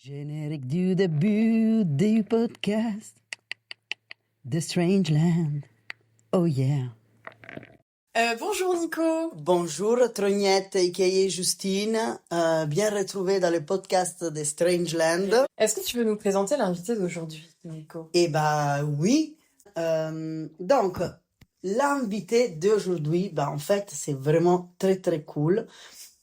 Générique du début du podcast The Strange Land. Oh yeah. Bonjour Nico. Bonjour Trognette aka Justine, bien retrouvée dans le podcast The Strange Land. Est-ce que tu veux nous présenter l'invité d'aujourd'hui, Nico? Eh bah oui. Donc, l'invité d'aujourd'hui, en fait, c'est vraiment très très cool.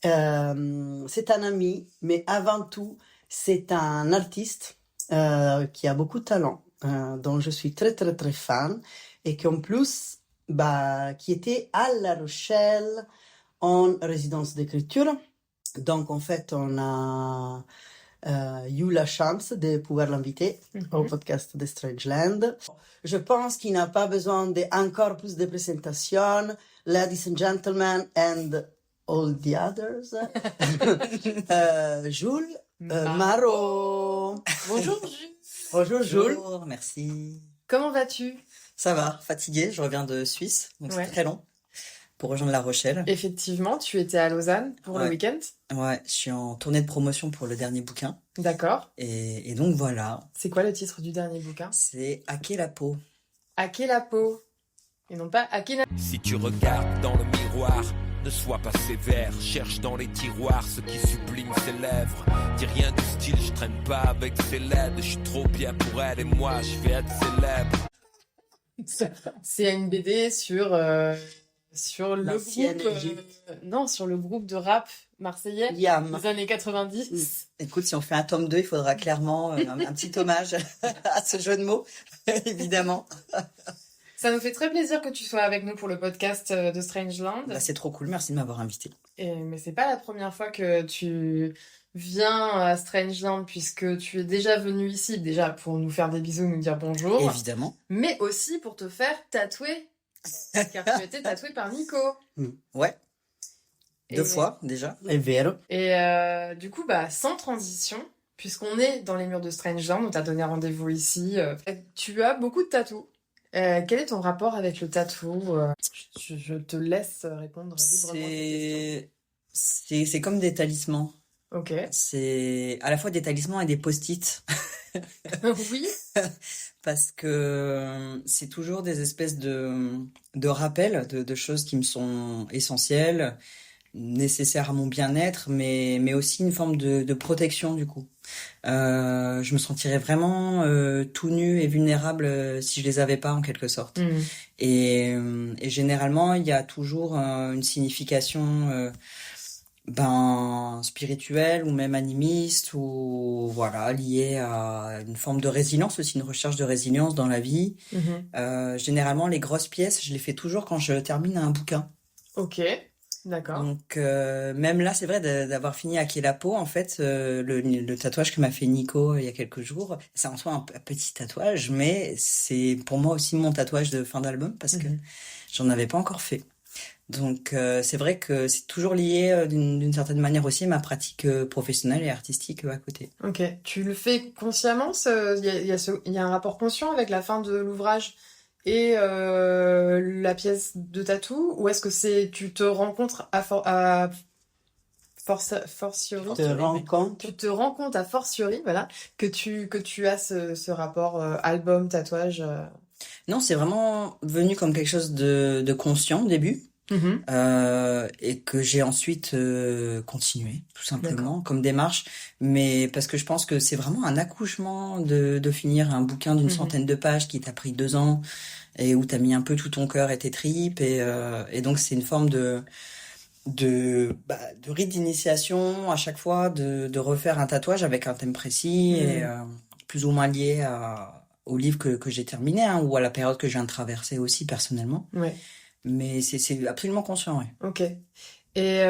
C'est un ami, mais avant tout, c'est un artiste qui a beaucoup de talent, dont je suis très très très fan, et qui en plus, qui était à La Rochelle en résidence d'écriture. Donc en fait, on a eu la chance de pouvoir l'inviter au podcast de Strangeland. Je pense qu'il n'a pas besoin de encore plus de présentations. Ladies and gentlemen and all the others. Jules Marot. Bonjour Jules. Bonjour Jules. Bonjour, merci. Comment vas-tu? Ça va, fatigué, je reviens de Suisse, donc Ouais. c'est très long pour rejoindre La Rochelle. Effectivement, tu étais à Lausanne pour le Ouais. week-end. Ouais, je suis en tournée de promotion pour le dernier bouquin. D'accord. Et donc voilà, C'est quoi le titre du dernier bouquin? c'est Hacker la peau. Hacker la peau. Et non pas hacker la... Si tu regardes dans le miroir, ne sois pas sévère. Cherche dans les tiroirs ce qui sublime ses lèvres. Dis rien du style, je traîne pas avec ses laides. Je suis trop bien pour elle et moi, je vais être célèbre. C'est une BD sur le L'ancienne groupe... Égypte. non, sur le groupe de rap marseillais Yam. des années 90. Écoute, si on fait un tome 2, il faudra clairement un petit hommage à ce jeu de mots, évidemment. Ça nous fait très plaisir que tu sois avec nous pour le podcast de Strangeland. C'est trop cool, merci de m'avoir invité. Mais c'est pas la première fois que tu viens à Strangeland, puisque tu es déjà venu ici, déjà pour nous faire des bisous, nous dire bonjour, Évidemment. mais aussi pour te faire tatouer, car tu as été tatoué par Nico. Ouais, Et- 2 fois déjà. È vero. Et du coup, sans transition, puisqu'on est dans les murs de Strangeland, on t'a donné rendez-vous ici, tu as beaucoup de tatous. Quel est ton rapport avec le tatou? Je te laisse répondre librement à cette question. C'est comme des talismans. Ok. C'est à la fois des talismans et des post-it. Oui. Parce que c'est toujours des espèces de rappels de choses qui me sont essentielles, nécessaires à mon bien-être, mais aussi une forme de protection du coup. Je me sentirais vraiment tout nu et vulnérable si je les avais pas en quelque sorte. Mm. Et généralement, il y a toujours une signification spirituelle ou même animiste ou voilà liée à une forme de résilience aussi, une recherche de résilience dans la vie. Mhm. Généralement, les grosses pièces, je les fais toujours quand je termine un bouquin. Ok, d'accord. Donc même là, c'est vrai d'avoir fini Hacker la peau. En fait, le tatouage que m'a fait Nico il y a quelques jours, c'est en soi un petit tatouage, mais c'est pour moi aussi mon tatouage de fin d'album parce que j'en avais pas encore fait. Donc c'est vrai que c'est toujours lié d'une certaine manière aussi à ma pratique professionnelle et artistique à côté. Ok, tu le fais consciemment, il y a un rapport conscient avec la fin de l'ouvrage et la pièce de tatou, ou est-ce que tu te rencontres fortiori, Tu te rends compte? tu te rends compte à fortiori, voilà, que tu as ce rapport album, tatouage. Non, c'est vraiment venu comme quelque chose de conscient au début. Mhm. Et que j'ai ensuite continué tout simplement D'accord. comme démarche, mais parce que je pense que c'est vraiment un accouchement de finir un bouquin d'une centaine de pages qui t'a pris 2 ans et où t'as mis un peu tout ton cœur et tes tripes et donc c'est une forme de rite d'initiation à chaque fois de refaire un tatouage avec un thème précis et plus ou moins lié au livre que j'ai terminé ou à la période que je viens de traverser aussi personnellement. Ouais. Mais c'est absolument conscient, oui. Ok. Et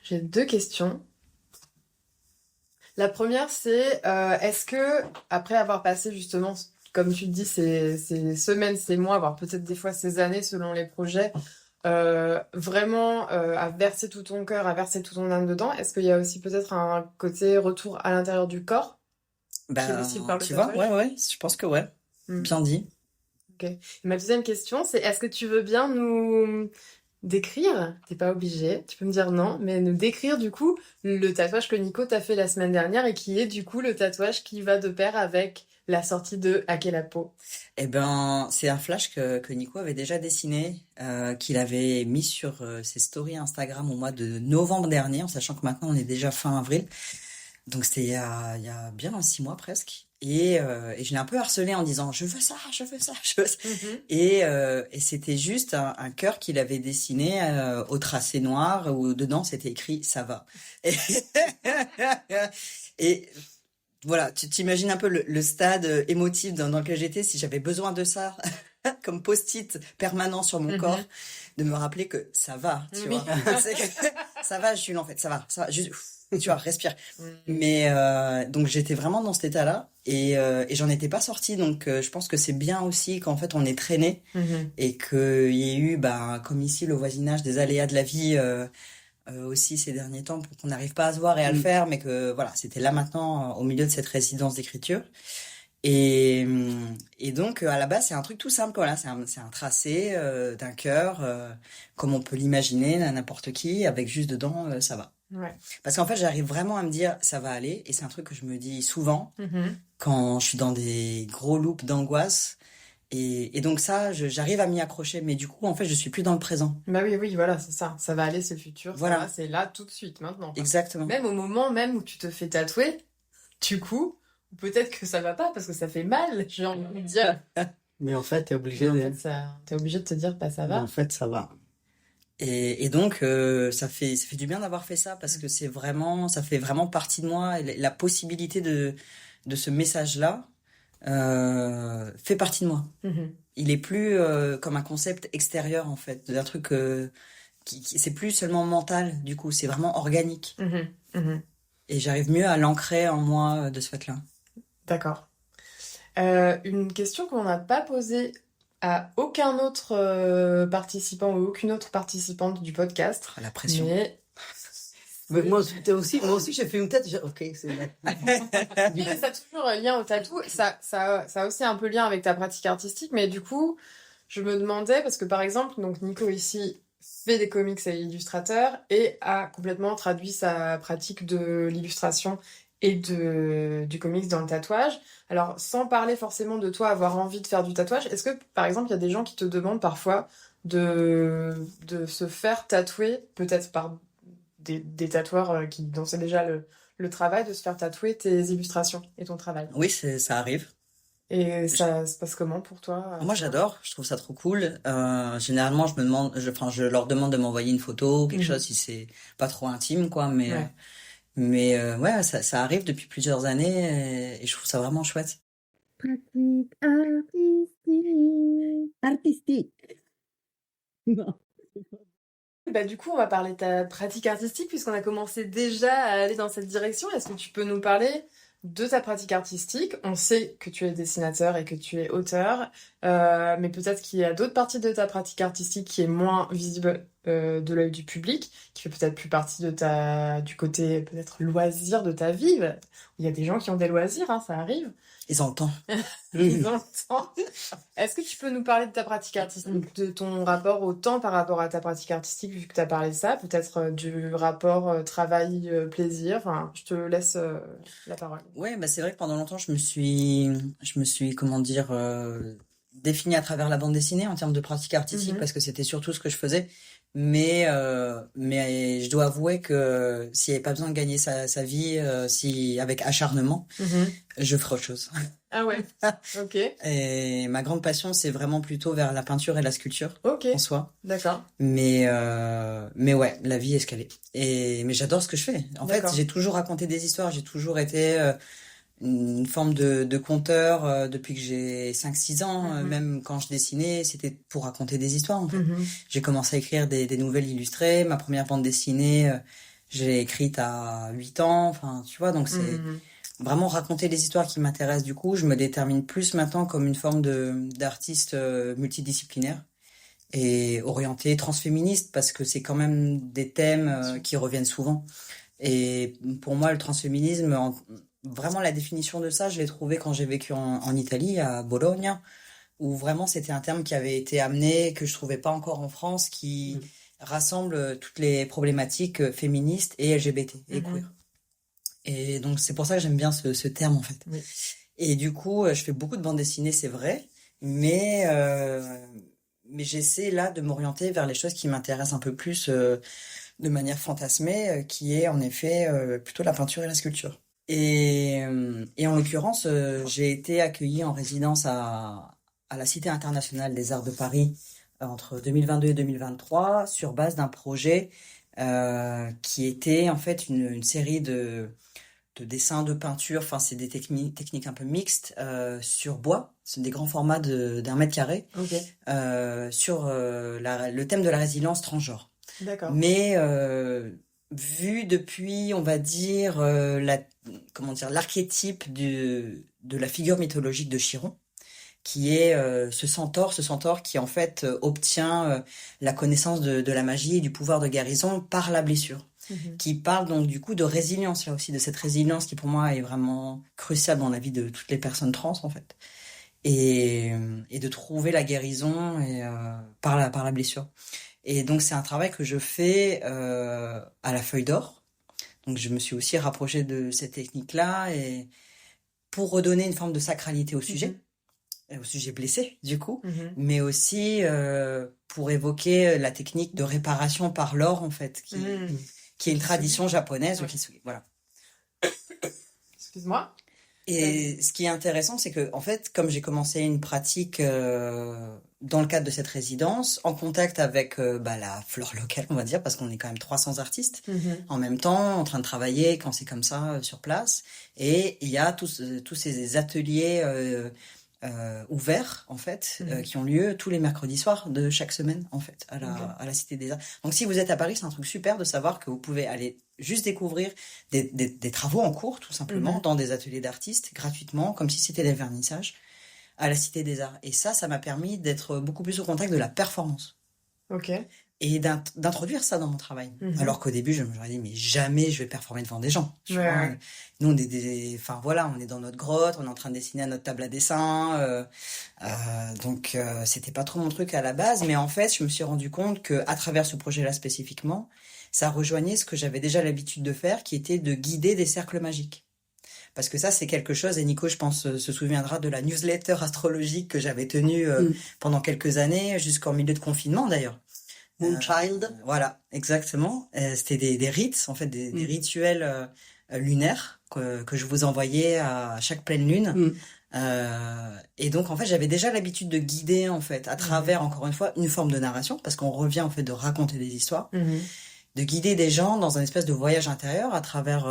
j'ai 2 questions. La première, c'est est-ce que, après avoir passé justement, comme tu te dis, ces semaines, ces mois, voire peut-être des fois ces années selon les projets, vraiment à verser tout ton cœur, à verser tout ton âme dedans, est-ce qu'il y a aussi peut-être un côté retour à l'intérieur du corps qui est possible par le Tu vois, tatouage? ouais, je pense que ouais, bien dit. Ok. Et ma deuxième question, c'est est-ce que tu veux bien décrire, t'es pas obligé, tu peux me dire non, mais nous décrire du coup le tatouage que Nico t'a fait la semaine dernière et qui est du coup le tatouage qui va de pair avec la sortie de Hacker la peau. Eh ben, c'est un flash que Nico avait déjà dessiné, qu'il avait mis sur ses stories Instagram au mois de novembre dernier, en sachant que maintenant on est déjà fin avril. Donc c'était il y a bien 6 mois presque. Et je l'ai un peu harcelé en disant je veux ça, je veux ça, je veux ça. Et c'était juste un cœur qu'il avait dessiné au tracé noir où dedans c'était écrit ça va. Et, et voilà, tu t'imagines un peu le stade émotif dans lequel j'étais si j'avais besoin de ça comme post-it permanent sur mon corps, de me rappeler que ça va, tu vois. C'est que ça va, Jules, en fait, ça va, juste, tu vois, respire. Mais donc j'étais vraiment dans cet état-là et j'en étais pas sortie. Donc je pense que c'est bien aussi qu'en fait on est traîné et qu'il y ait eu, comme ici, le voisinage des aléas de la vie. Aussi ces derniers temps pour qu'on n'arrive pas à se voir et à le faire, mais que voilà, c'était là maintenant au milieu de cette résidence d'écriture. Et donc à la base c'est un truc tout simple, voilà, c'est un tracé d'un cœur comme on peut l'imaginer à n'importe qui, avec juste dedans ça va. Ouais. Parce qu'en fait j'arrive vraiment à me dire ça va aller, et c'est un truc que je me dis souvent quand je suis dans des gros loops d'angoisse. Et donc ça, j'arrive à m'y accrocher, mais du coup, en fait, je suis plus dans le présent. Bah oui, voilà, c'est ça. Ça va aller, c'est le futur. Voilà. Ça, c'est là tout de suite, maintenant. Exactement. Même au moment même où tu te fais tatouer, du coup, peut-être que ça va pas parce que ça fait mal, j'ai envie de dire. Mais en fait, t'es obligé T'es obligé de te dire, ça va. En fait, ça va. Et donc, ça fait du bien d'avoir fait ça, parce que ça fait vraiment partie de moi, et la possibilité de ce message-là, fait partie de moi. Il est plus comme un concept extérieur, en fait, d'un truc c'est plus seulement mental, du coup, c'est vraiment organique. Et j'arrive mieux à l'ancrer en moi de ce fait-là. D'accord. Une question qu'on n'a pas posée à aucun autre participant ou aucune autre participante du podcast. La pression. Mais moi aussi, j'ai fait une tête. Ok, c'est là. Oui, ça a toujours un lien au tatou. Ça a aussi un peu lien avec ta pratique artistique, mais du coup, je me demandais, parce que par exemple, donc Nico ici fait des comics et illustrateur et a complètement traduit sa pratique de l'illustration et du comics dans le tatouage. Alors, sans parler forcément de toi avoir envie de faire du tatouage, est-ce que, par exemple, il y a des gens qui te demandent parfois de se faire tatouer, peut-être par des tatoueurs dont c'est déjà le travail, de se faire tatouer tes illustrations et ton travail? Oui, ça arrive. Et ça se passe comment pour toi? Moi, j'adore, je trouve ça trop cool. Généralement, je leur demande de m'envoyer une photo, quelque chose, si c'est pas trop intime, quoi, mais... Ouais. Ouais, ça arrive depuis plusieurs années, et je trouve ça vraiment chouette. Pratique artistique. Non. Du coup, on va parler de ta pratique artistique puisqu'on a commencé déjà à aller dans cette direction. Est-ce que tu peux nous parler de ta pratique artistique? On sait que tu es dessinateur et que tu es auteur, mais peut-être qu'il y a d'autres parties de ta pratique artistique qui est moins visible de l'œil du public, qui fait peut-être plus partie du côté peut-être loisir de ta vie. Il y a des gens qui ont des loisirs, hein, ça arrive. Ils ont le temps. Ils ont le temps. Est-ce que tu peux nous parler de ta pratique artistique, de ton rapport au temps par rapport à ta pratique artistique, vu que tu as parlé de ça, peut-être du rapport travail-plaisir. Enfin, je te laisse la parole. Ouais, c'est vrai que pendant longtemps, je me suis, comment dire, définie à travers la bande dessinée en termes de pratique artistique, parce que c'était surtout ce que je faisais. Mais je dois avouer que s'il n'y avait pas besoin de gagner sa vie avec acharnement, je ferais autre chose. Ah ouais, ok. Et ma grande passion, c'est vraiment plutôt vers la peinture et la sculpture en soi. D'accord. Mais ouais, la vie est ce qu'elle est. Mais j'adore ce que je fais. En fait, j'ai toujours raconté des histoires, j'ai toujours été une forme de conteur depuis que j'ai 5-6 ans. Même quand je dessinais, c'était pour raconter des histoires, en fait. J'ai commencé à écrire des nouvelles illustrées. Ma première bande dessinée, je l'ai écrite à 8 ans. Enfin, tu vois, donc c'est vraiment raconter des histoires qui m'intéressent. Du coup, je me détermine plus maintenant comme une forme d'artiste multidisciplinaire et orienté transféministe, parce que c'est quand même des thèmes qui reviennent souvent. Et pour moi, le transféminisme, vraiment la définition de ça, je l'ai trouvé quand j'ai vécu en Italie, à Bologne, où vraiment c'était un terme qui avait été amené, que je trouvais pas encore en France, qui rassemble toutes les problématiques féministes et LGBT et Mhm. queer. Et donc c'est pour ça que j'aime bien ce terme en fait. Oui. Et du coup, je fais beaucoup de bandes dessinées, c'est vrai, mais j'essaie là de m'orienter vers les choses qui m'intéressent un peu plus de manière fantasmée, qui est en effet plutôt la peinture et la sculpture. Et en l'occurrence, j'ai été accueillie en résidence à la Cité internationale des arts de Paris entre 2022 et 2023 sur base d'un projet qui était en fait une série de dessins, de peintures, enfin c'est des techniques un peu mixtes sur bois, c'est des grands formats d'un mètre carré, Ok, sur le thème de la résilience transgenre. d'accord. Mais vu depuis, on va dire, l'archétype de la figure mythologique de Chiron, qui est ce centaure qui en fait obtient la connaissance de la magie et du pouvoir de guérison par la blessure. Mhm. Qui parle donc du coup de résilience, là aussi, de cette résilience qui pour moi est vraiment cruciale dans la vie de toutes les personnes trans en fait. Et de trouver la guérison par la blessure. Et donc c'est un travail que je fais à la feuille d'or. Donc je me suis aussi rapprochée de cette technique-là et pour redonner une forme de sacralité au sujet blessé du coup, Mhm. mais aussi pour évoquer la technique de réparation par l'or en fait, Mhm. qui est une tradition japonaise, Ouais. voilà. Excuse-moi. Et ce qui est intéressant, c'est que, en fait, comme j'ai commencé une pratique dans le cadre de cette résidence, en contact avec la flore locale, on va dire, parce qu'on est quand même 300 artistes Mhm. en même temps, en train de travailler quand c'est comme ça sur place. Et il y a tous ces ateliers ouverts, en fait, qui ont lieu tous les mercredis soirs de chaque semaine, en fait, à la Cité des Arts. Donc, si vous êtes à Paris, c'est un truc super de savoir que vous pouvez aller juste découvrir des travaux en cours, tout simplement, dans des ateliers d'artistes, gratuitement, comme si c'était des vernissages, à la Cité des Arts. Et ça m'a permis d'être beaucoup plus au contact de la performance. Ok. Et d'introduire ça dans mon travail. Mhm. Alors qu'au début, je me suis dit, mais jamais je vais performer devant des gens. Tu Ouais, vois. ouais. Nous, on est enfin voilà, on est dans notre grotte, on est en train de dessiner à notre table à dessin. Donc, c'était pas trop mon truc à la base. Mais en fait, je me suis rendu compte que à travers ce projet-là spécifiquement, ça rejoignait ce que j'avais déjà l'habitude de faire, qui était de guider des cercles magiques. Parce que ça, c'est quelque chose, et Nico, je pense, se souviendra de la newsletter astrologique que j'avais tenue pendant quelques années, jusqu'en milieu de confinement d'ailleurs. Moonchild. Voilà, exactement. C'était des rites, en fait, des rituels lunaires que je vous envoyais à chaque pleine lune. Et donc, en fait, j'avais déjà l'habitude de guider, en fait, à travers, encore une fois, une forme de narration, parce qu'on revient, en fait, de raconter des histoires, de guider des gens dans un espèce de voyage intérieur à travers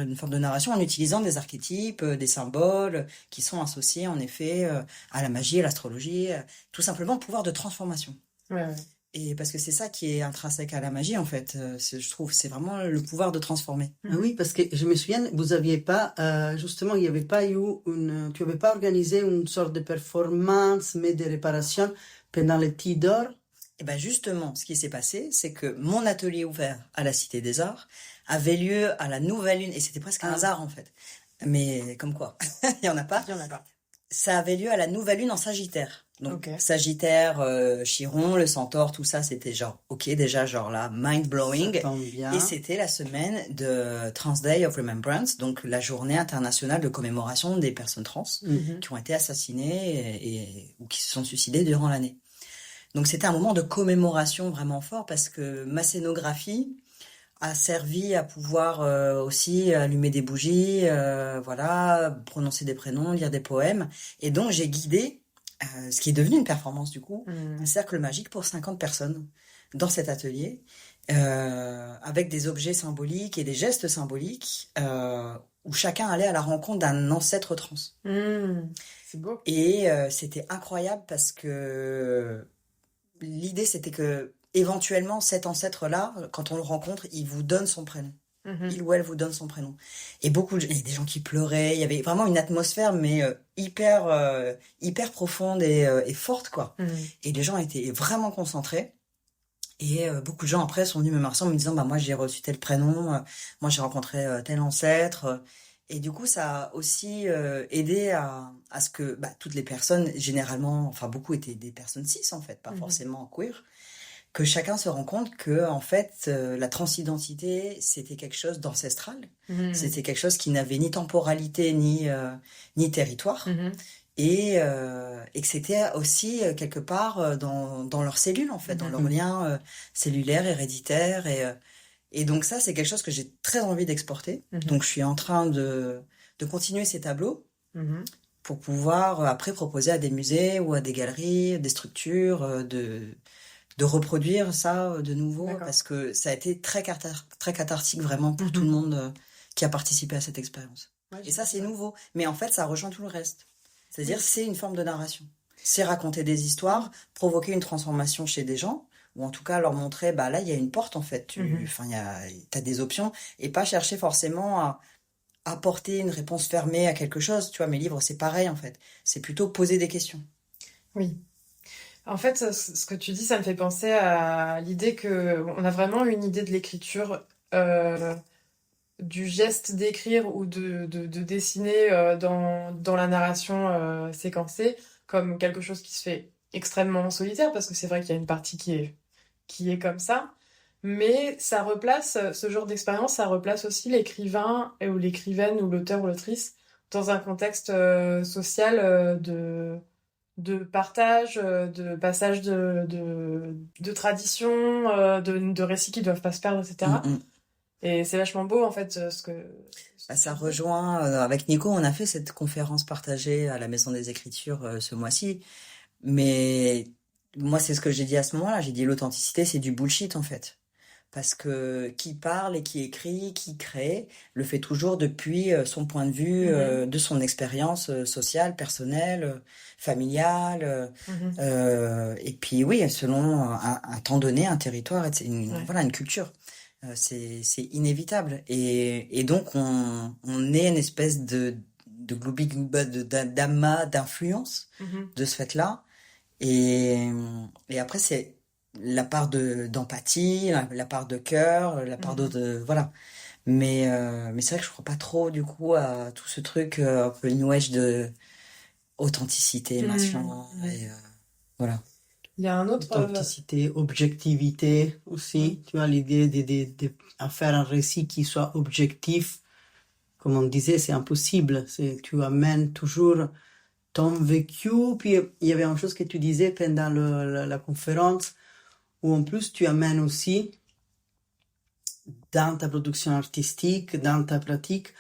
une forme de narration en utilisant des archétypes, des symboles qui sont associés, en effet, à la magie, à l'astrologie, tout simplement le pouvoir de transformation. Ouais, ouais. Et parce que c'est ça qui est intrinsèque à la magie, en fait. Je trouve, c'est vraiment le pouvoir de transformer. Ah oui, parce que je me souviens, vous aviez pas, justement, il n'y avait pas eu tu n'avais pas organisé une sorte de performance, mais de réparation pendant les Tidor. Et ben justement, ce qui s'est passé, c'est que mon atelier ouvert à la Cité des Arts avait lieu à la nouvelle lune, et c'était presque un hasard, en fait. Mais comme quoi, il y en a pas. Il y en a pas. Ça avait lieu à la nouvelle lune en Sagittaire. Donc, Sagittaire, Chiron, le centaure, tout ça, c'était genre, ok, déjà, genre là, mind-blowing. Ça tombe bien. Et c'était la semaine de Trans Day of Remembrance, donc la journée internationale de commémoration des personnes trans qui ont été assassinées ou qui se sont suicidées durant l'année. Donc, c'était un moment de commémoration vraiment fort parce que ma scénographie a servi à pouvoir aussi allumer des bougies, voilà, prononcer des prénoms, lire des poèmes. Et donc, j'ai guidé ce qui est devenu une performance du coup, un cercle magique pour 50 personnes dans cet atelier, avec des objets symboliques et des gestes symboliques, où chacun allait à la rencontre d'un ancêtre trans. C'est beau. Et c'était incroyable parce que l'idée c'était que éventuellement cet ancêtre-là, quand on le rencontre, il vous donne son prénom. Il ou elle vous donne son prénom. Et il y a des gens qui pleuraient, il y avait vraiment une atmosphère, mais hyper profonde et forte, quoi. Et les gens étaient vraiment concentrés. Et beaucoup de gens après sont venus me remercier en me disant, bah moi j'ai reçu tel prénom, moi j'ai rencontré tel ancêtre. Et du coup, ça a aussi aidé à ce que toutes les personnes, généralement, enfin beaucoup étaient des personnes cis en fait, pas forcément queer, que chacun se rend compte que en fait la transidentité c'était quelque chose d'ancestral, c'était quelque chose qui n'avait ni temporalité ni territoire et que c'était aussi quelque part dans leurs cellules en fait, dans leurs liens cellulaires, héréditaires et donc ça c'est quelque chose que j'ai très envie d'exporter. Donc je suis en train de continuer ces tableaux pour pouvoir après proposer à des musées ou à des galeries, des structures de reproduire ça de nouveau. D'accord. Parce que ça a été très cathartique vraiment pour tout le monde qui a participé à cette expérience. Ouais, et ça, c'est nouveau. Mais en fait, ça rejoint tout le reste. C'est-à-dire, c'est une forme de narration. C'est raconter des histoires, provoquer une transformation chez des gens, ou en tout cas leur montrer, bah là, il y a une porte, en fait. T'as des options, et pas chercher forcément à apporter une réponse fermée à quelque chose. Tu vois, mes livres, c'est pareil, en fait. C'est plutôt poser des questions. Oui. En fait, ce que tu dis, ça me fait penser à l'idée qu'on a vraiment une idée de l'écriture, du geste d'écrire ou de dessiner dans la narration séquencée, comme quelque chose qui se fait extrêmement solitaire, parce que c'est vrai qu'il y a une partie qui est comme ça. Mais ça replace, ce genre d'expérience, ça replace aussi l'écrivain ou l'écrivaine ou l'auteur ou l'autrice dans un contexte social de partage, de passage de traditions, de récits qui doivent pas se perdre, etc. Et c'est vachement beau, en fait, ça rejoint, avec Nico, on a fait cette conférence partagée à la Maison des Écritures ce mois-ci. Mais moi, c'est ce que j'ai dit à ce moment-là. J'ai dit l'authenticité, c'est du bullshit, en fait. Parce que qui parle et qui écrit, qui crée, le fait toujours depuis son point de vue, de son expérience sociale, personnelle, familiale. Et puis oui, selon un temps donné, un territoire, voilà, une culture. C'est inévitable. Et donc, on est une espèce de d'amas d'influence de ce fait-là. Et après, c'est la part d'empathie, la part de cœur, la part voilà. Mais c'est vrai que je crois pas trop du coup à tout ce truc un peu new age de authenticité maintenant. Et voilà. Il y a un autre authenticité, objectivité aussi. Tu as l'idée de faire un récit qui soit objectif. Comme on disait, c'est impossible. Tu amènes toujours ton vécu. Puis il y avait une chose que tu disais pendant la conférence, où en plus tu amènes aussi dans ta production artistique, dans ta pratique,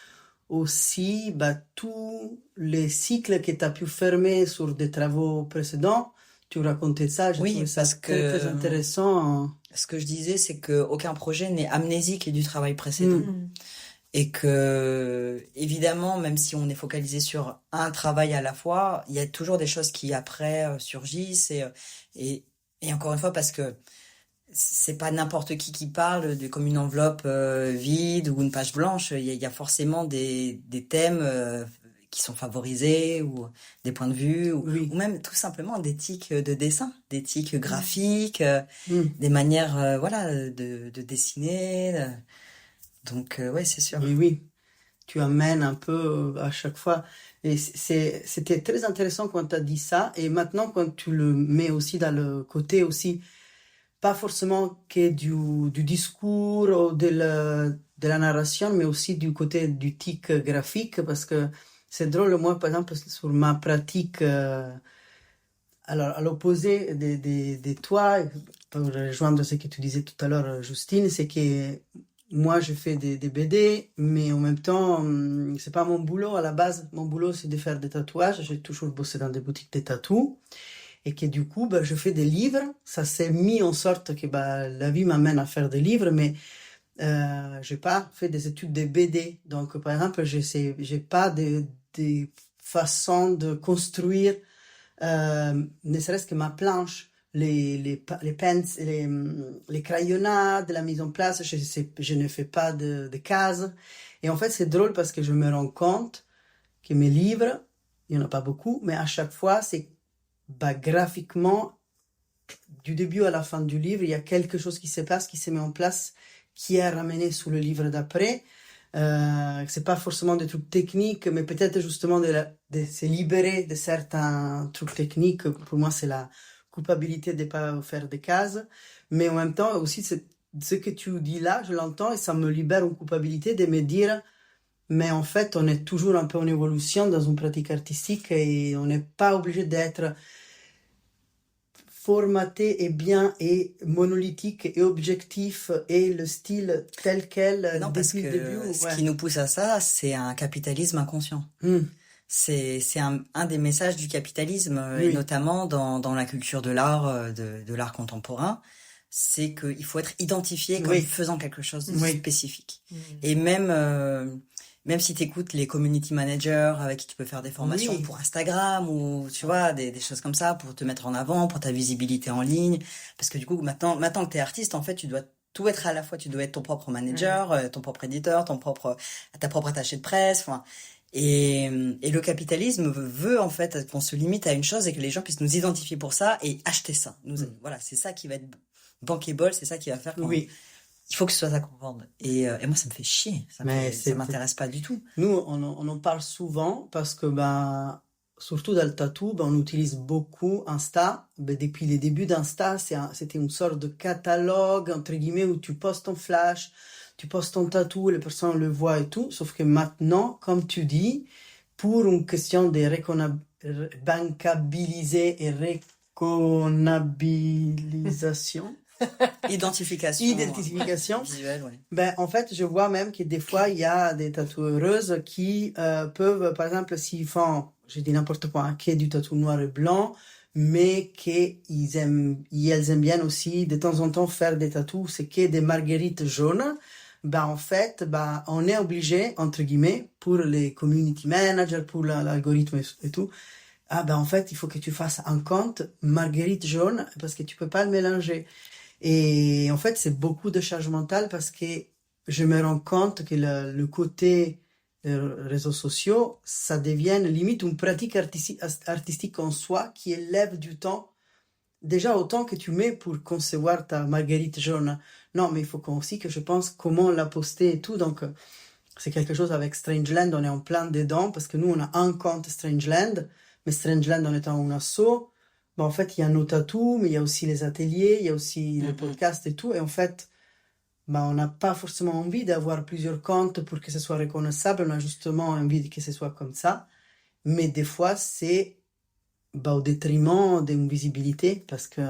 aussi tous les cycles que tu as pu fermer sur des travaux précédents. Tu racontais ça, je trouvais ça très intéressant. Ce que je disais, c'est qu'aucun projet n'est amnésique du travail précédent. Et que, évidemment, même si on est focalisé sur un travail à la fois, il y a toujours des choses qui après surgissent et encore une fois, parce que c'est pas n'importe qui parle comme une enveloppe vide ou une page blanche. Il y a forcément des thèmes qui sont favorisés ou des points de vue ou même tout simplement d'éthique de dessin, d'éthique graphique, des manières voilà de dessiner. Donc ouais, c'est sûr. Oui. Tu amènes un peu à chaque fois. Et c'était très intéressant quand tu as dit ça. Et maintenant, quand tu le mets aussi dans le côté aussi, pas forcément que du discours ou de la narration, mais aussi du côté du tic graphique, parce que c'est drôle, moi, par exemple, sur ma pratique, alors à l'opposé de toi, pour rejoindre ce que tu disais tout à l'heure, Justine, c'est que moi, je fais des BD, mais en même temps, c'est pas mon boulot à la base. Mon boulot, c'est de faire des tatouages. J'ai toujours bossé dans des boutiques de tatous. Et que du coup, je fais des livres. Ça s'est mis en sorte que la vie m'amène à faire des livres, mais j'ai pas fait des études de BD. Donc, par exemple, j'ai pas des façons de construire, ne serait-ce que ma planche. Les pens, les crayonnades, la mise en place, je ne fais pas de cases. Et en fait, c'est drôle parce que je me rends compte que mes livres, il n'y en a pas beaucoup, mais à chaque fois, c'est graphiquement, du début à la fin du livre, il y a quelque chose qui se passe, qui se met en place, qui est ramené sous le livre d'après. C'est pas forcément des trucs techniques, mais peut-être justement de se libérer de certains trucs techniques. Pour moi, c'est la culpabilité de ne pas faire des cases, Mais en même temps, aussi, ce que tu dis là, je l'entends et ça me libère une culpabilité de me dire, mais en fait, on est toujours un peu en évolution dans une pratique artistique et on n'est pas obligé d'être formaté et bien et monolithique et objectif et le style tel quel Non, parce depuis le début. que ce Ouais. qui nous pousse à ça, c'est un capitalisme inconscient. Hmm. C'est un des messages du capitalisme, et Oui. notamment dans la culture de l'art, de l'art contemporain, c'est qu'il faut être identifié comme Oui. faisant quelque chose de Oui. spécifique. Mhm. Et même si tu écoutes les community managers avec qui tu peux faire des formations Oui. pour Instagram ou tu vois des choses comme ça pour te mettre en avant, pour ta visibilité en ligne, parce que du coup maintenant que tu es artiste, en fait, tu dois tout être à la fois, tu dois être ton propre manager, ton propre éditeur, ta propre attachée de presse, enfin. Et le capitalisme veut en fait qu'on se limite à une chose et que les gens puissent nous identifier pour ça et acheter ça. Voilà, c'est ça qui va être bankable, c'est ça qui va faire qu'on... Oui. Il faut que ce soit ça qu'on vende. Et moi, ça me fait chier. Mais Ça m'intéresse pas du tout. Nous, on en parle souvent parce que, ben, surtout dans le tatou, ben, on utilise beaucoup Insta. Ben, depuis les débuts d'Insta, c'était une sorte de catalogue, entre guillemets, où tu postes ton flash, tu postes ton tatou, les personnes le voient et tout. Sauf que maintenant, comme tu dis, pour une question de bancabiliser et reconabilisation, Identification visuelle, ouais. ben, en fait, je vois même que des fois, il y a des tatoueuses qui peuvent, par exemple, s'ils font, je dis n'importe quoi, hein, qui est du tatou noir et blanc, mais elles aiment bien aussi de temps en temps faire des tatous, c'est que des marguerites jaunes. Ben, en fait, ben, on est obligé, entre guillemets, pour les community managers, pour l'algorithme et tout, ah ben en fait, il faut que tu fasses un compte marguerite jaune parce que tu peux pas le mélanger. Et en fait, c'est beaucoup de charge mentale parce que je me rends compte que le côté réseaux sociaux, ça devient limite une pratique artistique en soi qui élève du temps. Déjà autant que tu mets pour concevoir ta marguerite jaune. Non, mais il faut aussi que je pense comment la poster et tout. Donc, c'est quelque chose avec Strangeland, on est en plein dedans parce que nous, on a un compte Strangeland, mais Strangeland en étant un asso, ben, en fait, il y a nos tatous, mais il y a aussi les ateliers, il y a aussi le podcast et tout. Et en fait, ben, on n'a pas forcément envie d'avoir plusieurs comptes pour que ce soit reconnaissable. On a justement envie que ce soit comme ça. Mais des fois, c'est ben, au détriment d'une visibilité parce que...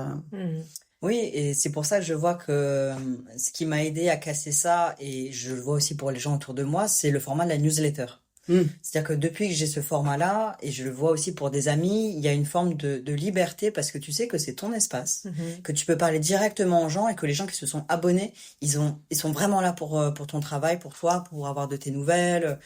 Oui, et c'est pour ça que je vois que ce qui m'a aidé à casser ça, et je le vois aussi pour les gens autour de moi, c'est le format de la newsletter. C'est-à-dire que depuis que j'ai ce format-là, et je le vois aussi pour des amis, il y a une forme de liberté parce que tu sais que c'est ton espace, que tu peux parler directement aux gens et que les gens qui se sont abonnés, ils sont vraiment là pour ton travail, pour toi, pour avoir de tes nouvelles.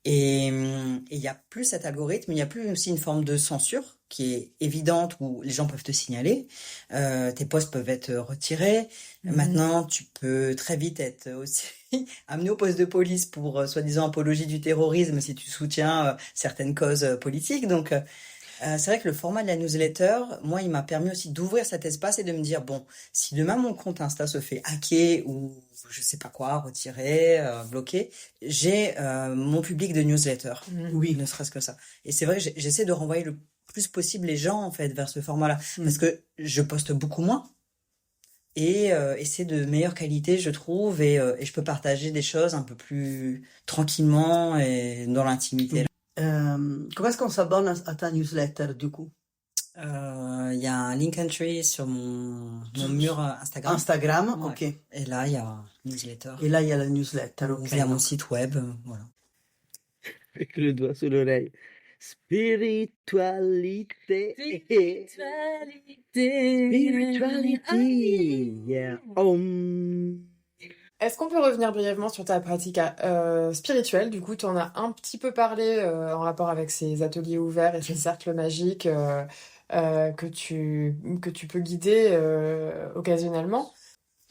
Et il y a plus cet algorithme, il y a plus aussi une forme de censure qui est évidente où les gens peuvent te signaler, tes posts peuvent être retirés. Maintenant, tu peux très vite être aussi amené au poste de police pour soi-disant apologie du terrorisme si tu soutiens certaines causes politiques. Donc, c'est vrai que le format de la newsletter, moi, il m'a permis aussi d'ouvrir cet espace et de me dire, bon, si demain mon compte Insta se fait hacker ou je sais pas quoi, retirer, bloquer, j'ai mon public de newsletter. Oui, ne serait-ce que ça. Et c'est vrai que j'essaie de renvoyer le plus possible les gens, en fait, vers ce format-là. Parce que je poste beaucoup moins. Et c'est de meilleure qualité, je trouve, et je peux partager des choses un peu plus tranquillement et dans l'intimité. Comment est-ce qu'on s'abonne à ta newsletter, du coup? Il y a un link entry sur mon mur Instagram. Instagram, Ouais. ok. Et là, il y a un newsletter. Et là, il y a la newsletter, Ou ok. via mon site web, voilà. Avec le doigt sur l'oreille. Spiritualité. Spirituality. Yeah. Est-ce qu'on peut revenir brièvement sur ta pratique spirituelle? Du coup, tu en as un petit peu parlé en rapport avec ces ateliers ouverts et ces cercles magiques que tu peux guider occasionnellement.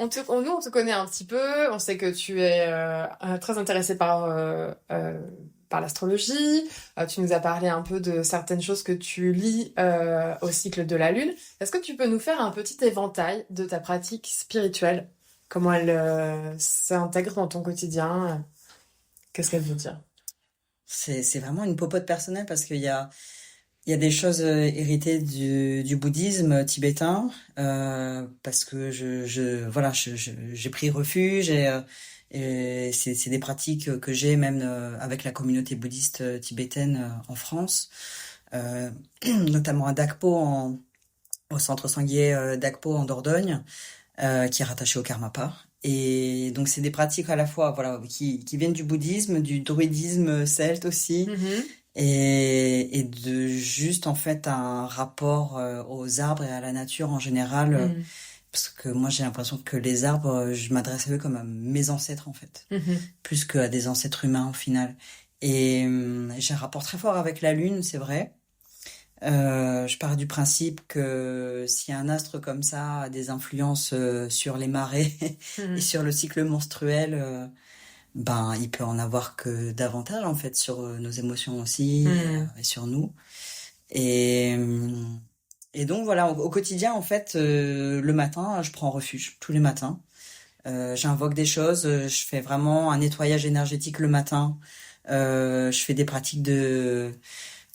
Nous, on te connaît un petit peu. On sait que tu es très intéressé par l'astrologie. Tu nous as parlé un peu de certaines choses que tu lis au cycle de la Lune. Est-ce que tu peux nous faire un petit éventail de ta pratique spirituelle? Comment elle s'intègre dans ton quotidien? Qu'est-ce qu'elle veut dire? C'est vraiment une popote personnelle parce qu'il y a Il y a des choses héritées du bouddhisme tibétain parce que voilà j'ai pris refuge et c'est des pratiques que j'ai même avec la communauté bouddhiste tibétaine en France, euh, notamment à Dakpo au centre Sanguier Dakpo en Dordogne, qui est rattaché au Karmapa. Et donc c'est des pratiques à la fois voilà qui viennent du bouddhisme, du druidisme celte aussi, Mhm. et de juste en fait un rapport aux arbres et à la nature en général, Mhm. parce que moi j'ai l'impression que les arbres, je m'adresse à eux comme à mes ancêtres en fait, Mhm. plus qu'à des ancêtres humains au final. Et j'ai un rapport très fort avec la lune, c'est vrai. Je pars du principe que si un astre comme ça a des influences sur les marées et Mhm. sur le cycle menstruel, ben il peut en avoir que davantage en fait sur nos émotions aussi Mhm. et sur nous. Et et donc voilà, au quotidien en fait, le matin, je prends refuge tous les matins. J'invoque des choses, je fais vraiment un nettoyage énergétique le matin. Je fais des pratiques de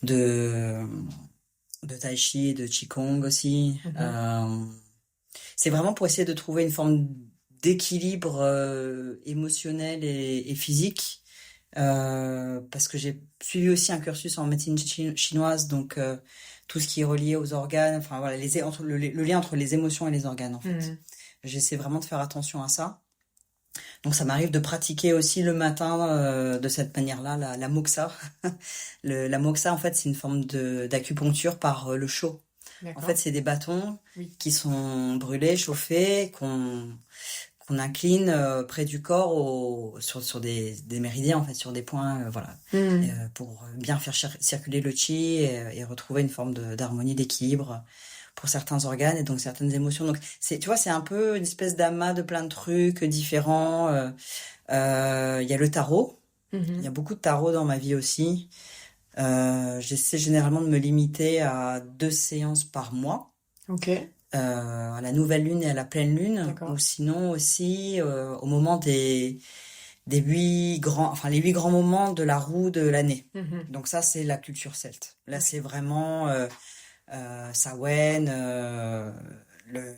de tai chi et de qigong aussi. Mhm. C'est vraiment pour essayer de trouver une forme d'équilibre émotionnel et physique. Parce que j'ai suivi aussi un cursus en médecine chinoise, donc tout ce qui est relié aux organes, enfin voilà, le lien entre les émotions et les organes en fait. Mhm. J'essaie vraiment de faire attention à ça. Donc ça m'arrive de pratiquer aussi le matin de cette manière-là, la moxa. La moxa, en fait, c'est une forme d'acupuncture par le chaud. En fait, D'accord. c'est des bâtons Oui. qui sont brûlés, chauffés, qu'on incline près du corps sur des méridiens, en fait, sur des points, voilà, Mhm. pour bien faire circuler le chi et retrouver une forme d'harmonie, d'équilibre pour certains organes et donc certaines émotions. Donc, tu vois, c'est un peu une espèce d'amas de plein de trucs différents. Il y a le tarot. Il y a Mhm. beaucoup de tarot dans ma vie aussi. J'essaie généralement de me limiter à 2 séances par mois, Ok. à la nouvelle lune et à la pleine lune, ou D'accord. sinon aussi au moment des 8 grands, enfin les 8 grands moments de la roue de l'année. Mhm. Donc ça, c'est la culture celte. Là, Ouais. c'est vraiment Samhain, le,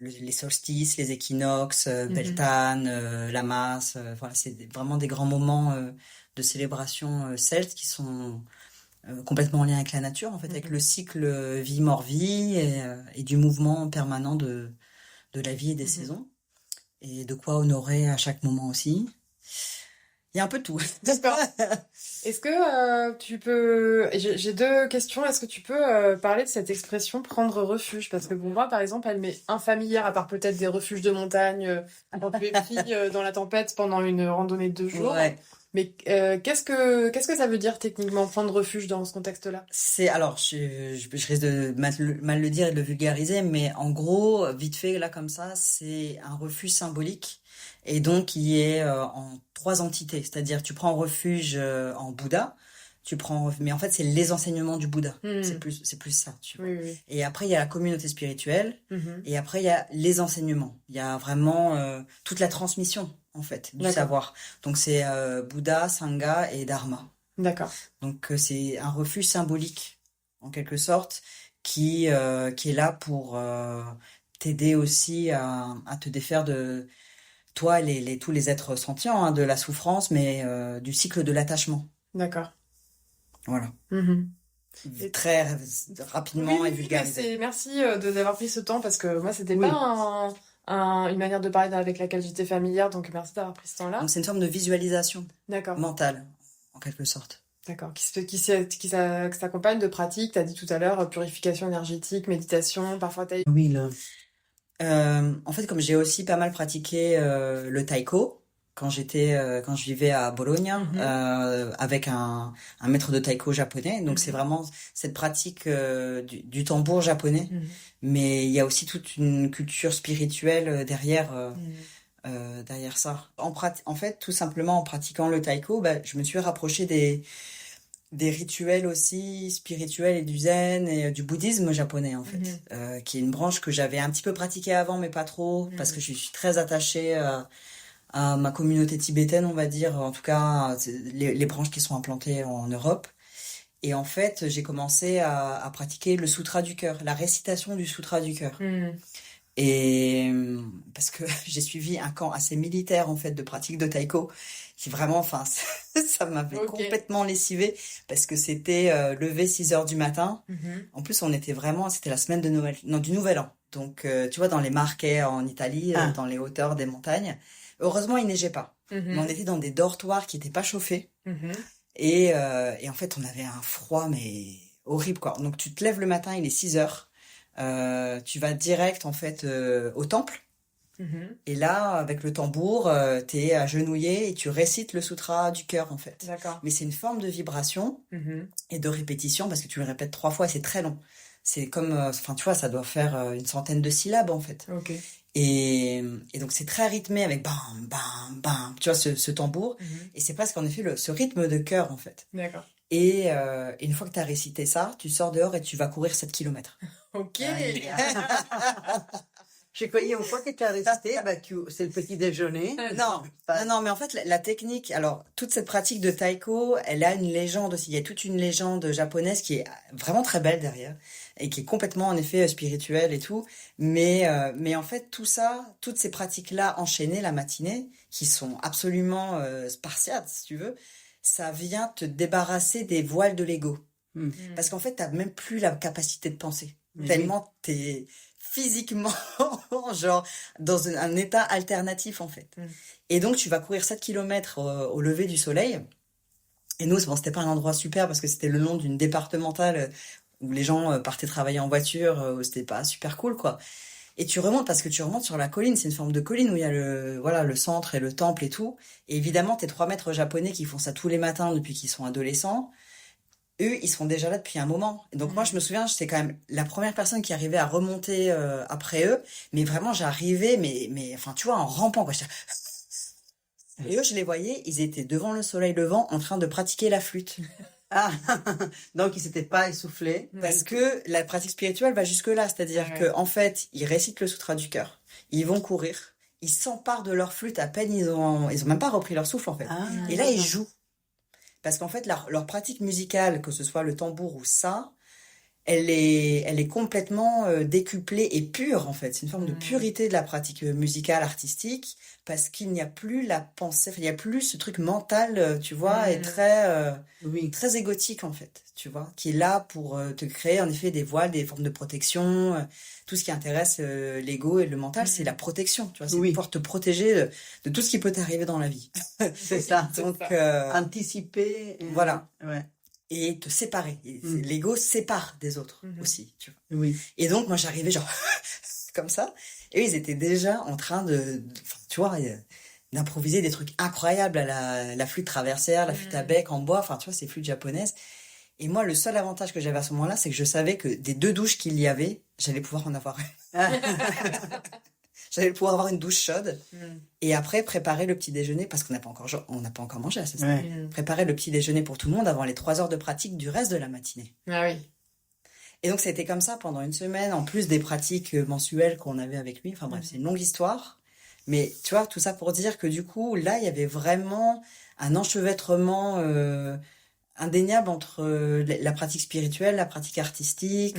les solstices, les équinoxes, Mhm. Beltane, Lammas. Voilà, c'est vraiment des grands moments de célébration celtes qui sont complètement en lien avec la nature, en fait, avec Mhm. le cycle vie-mort-vie et du mouvement permanent de la vie et des Mhm. saisons, et de quoi honorer à chaque moment aussi. Il y a un peu de tout. D'accord. Est-ce que tu peux... J'ai deux questions. Est-ce que tu peux parler de cette expression prendre refuge? Parce que pour moi, par exemple, elle m'est infamilière, à part peut-être des refuges de montagne quand tu es pris dans la tempête pendant une randonnée de 2 jours. Ouais. Mais qu'est-ce que ça veut dire techniquement prendre refuge dans ce contexte-là? Alors, je risque de mal le dire et de le vulgariser, mais en gros, vite fait, là, comme ça, c'est un refuge symbolique, et donc qui est en 3 entités. C'est-à-dire, tu prends refuge en Bouddha, mais en fait, c'est les enseignements du Bouddha. Hmm. C'est plus ça, tu vois. Oui, oui. Et après, il y a la communauté spirituelle, Mhm. et après, il y a les enseignements. Il y a vraiment toute la transmission, en fait, du D'accord. savoir. Donc, c'est Bouddha, Sangha et Dharma. D'accord. Donc c'est un refuge symbolique, en quelque sorte, qui est là pour t'aider aussi à te défaire de toi, tous les êtres sentients, hein, de la souffrance, mais du cycle de l'attachement. D'accord. Voilà. Mhm. Et Très oui, rapidement et oui, oui, mais vulgarisé. merci de d'avoir pris ce temps parce que moi, c'était pas Oui. une manière de parler avec laquelle j'étais familière, donc merci d'avoir pris ce temps-là. Donc c'est une forme de visualisation D'accord, mentale, en quelque sorte. d'accord. Qui s'accompagne de pratiques, t'as dit tout à l'heure, purification énergétique, méditation, parfois t'as... Oui, En fait, comme j'ai aussi pas mal pratiqué le taiko quand je vivais à Bologne, Mhm, avec un maître de taiko japonais. Donc c'est mhm, vraiment cette pratique du tambour japonais, mhm, mais il y a aussi toute une culture spirituelle mhm. derrière ça. En fait, tout simplement en pratiquant le taiko, bah, je me suis rapproché des rituels aussi spirituels et du zen et du bouddhisme japonais en fait, Mhm, qui est une branche que j'avais un petit peu pratiquée avant mais pas trop parce que mhm. je suis très attachée à ma communauté tibétaine, on va dire, en tout cas les branches qui sont implantées en Europe, Et en fait, j'ai commencé à pratiquer le sutra du cœur, la récitation du sutra du cœur. Et parce que j'ai suivi un camp assez militaire en fait de pratique de taïko qui vraiment, enfin, ça m'avait complètement lessivé parce que c'était lever 6 heures du matin. En plus, c'était la semaine de Noël, non, du Nouvel An. Donc, tu vois, dans les Marquets en Italie, dans les hauteurs des montagnes. Heureusement, il neigeait pas. Mais on était dans des dortoirs qui étaient pas chauffés. Et en fait, on avait un froid, mais horrible, quoi. Donc, tu te lèves le matin, il est 6 heures. Tu vas direct, en fait, au temple. Et là, avec le tambour, t'es agenouillé et tu récites le sutra du cœur, en fait. D'accord. Mais c'est une forme de vibration et de répétition parce que tu le répètes 3 fois, c'est très long. C'est comme, enfin, tu vois, ça doit faire une centaine de syllabes, en fait. Ok. Et donc, c'est très rythmé avec bam, bam, bam, tu vois, ce tambour. Et c'est presque, en effet, ce rythme de cœur, en fait. D'accord. Et une fois que tu as récité ça, tu sors dehors et tu vas courir 7 kilomètres. Ok. J'ai croyais une fois que tu as récité, c'est le petit déjeuner. Non, mais en fait, la technique, alors, toute cette pratique de taïko, elle a une légende aussi. Il y a toute une légende japonaise qui est vraiment très belle derrière et qui est complètement, en effet, spirituelle et tout. Mais en fait, tout ça, toutes ces pratiques-là enchaînées la matinée, qui sont absolument spartiates, si tu veux, ça vient te débarrasser des voiles de l'ego. Parce qu'en fait, t'as même plus la capacité de penser. Tellement t'es physiquement, genre, dans un état alternatif, en fait. Et donc, tu vas courir 7 kilomètres au lever du soleil. Et nous, bon, c'était pas un endroit super parce que c'était le long d'une départementale où les gens partaient travailler en voiture, où c'était pas super cool, quoi. Et tu remontes parce que tu remontes sur la colline, c'est une forme de colline où il y a le centre et le temple et tout. Et évidemment, tes 3 maîtres japonais qui font ça tous les matins depuis qu'ils sont adolescents, eux, ils sont déjà là depuis un moment. Et donc moi, je me souviens, j'étais quand même la première personne qui arrivait à remonter après eux. Mais vraiment, j'arrivais, mais enfin, tu vois, en rampant, quoi. Et eux, je les voyais, ils étaient devant le soleil levant en train de pratiquer la flûte. Ah, donc ils s'étaient pas essoufflés. Parce que la pratique spirituelle va jusque-là. C'est-à-dire que en fait, ils récitent le sutra du cœur. Ils vont courir. Ils s'emparent de leur flûte. À peine, ils ont même pas repris leur souffle, en fait. Et là, ils jouent. Parce qu'en fait, leur pratique musicale, que ce soit le tambour ou ça, elle est complètement décuplée et pure, en fait. C'est une forme de purité de la pratique musicale, artistique, parce qu'il n'y a plus la pensée, il n'y a plus ce truc mental, tu vois, et très égotique, en fait, tu vois, qui est là pour te créer, en effet, des voiles, des formes de protection. Tout ce qui intéresse l'ego et le mental, c'est la protection, tu vois, c'est pouvoir te protéger de tout ce qui peut t'arriver dans la vie. C'est ça. Donc, anticiper. Voilà. Ouais. Et te séparer. L'ego sépare des autres aussi, tu vois. Oui. Et donc, moi, j'arrivais genre comme ça. Et eux, ils étaient déjà en train tu vois, d'improviser des trucs incroyables à la flûte traversière, la flûte à bec en bois, enfin, tu vois, ces flûtes japonaises. Et moi, le seul avantage que j'avais à ce moment-là, c'est que je savais que des 2 douches qu'il y avait, j'allais pouvoir en avoir une. J'allais pouvoir avoir une douche chaude. Et après, préparer le petit déjeuner, parce qu'on n'a pas encore mangé, c'est ça. Préparer le petit déjeuner pour tout le monde avant les 3 heures de pratique du reste de la matinée. Ah oui. Et donc, ça a été comme ça pendant une semaine, en plus des pratiques mensuelles qu'on avait avec lui. Enfin bref, c'est une longue histoire. Mais tu vois, tout ça pour dire que du coup, là, il y avait vraiment un enchevêtrement indéniable entre la pratique spirituelle, la pratique artistique.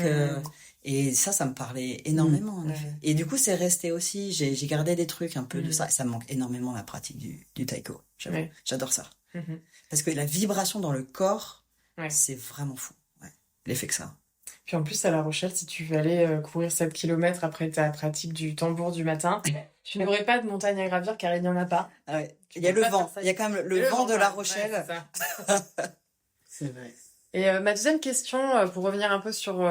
Et ça me parlait énormément, en effet. Et du coup, c'est resté aussi. J'ai gardé des trucs un peu de ça. Et ça me manque énormément, la pratique du taïko. J'adore ça. Parce que la vibration dans le corps, c'est vraiment fou. L'effet que ça a. Puis en plus, à La Rochelle, si tu veux aller courir 7 kilomètres après ta pratique du tambour du matin, tu n'aurais pas de montagne à gravir car il n'y en a pas. Ah ouais. Il y a le vent. Il y a quand même le vent de La Rochelle. Ouais, c'est ça. C'est vrai. Et ma deuxième question, pour revenir un peu sur...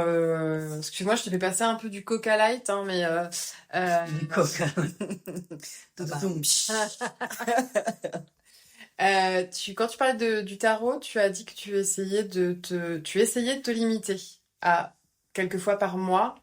excuse-moi, je te fais passer un peu du Coca Light, hein, mais... Du coca. Quand tu parlais du tarot, tu as dit que tu essayais de te limiter à quelques fois par mois.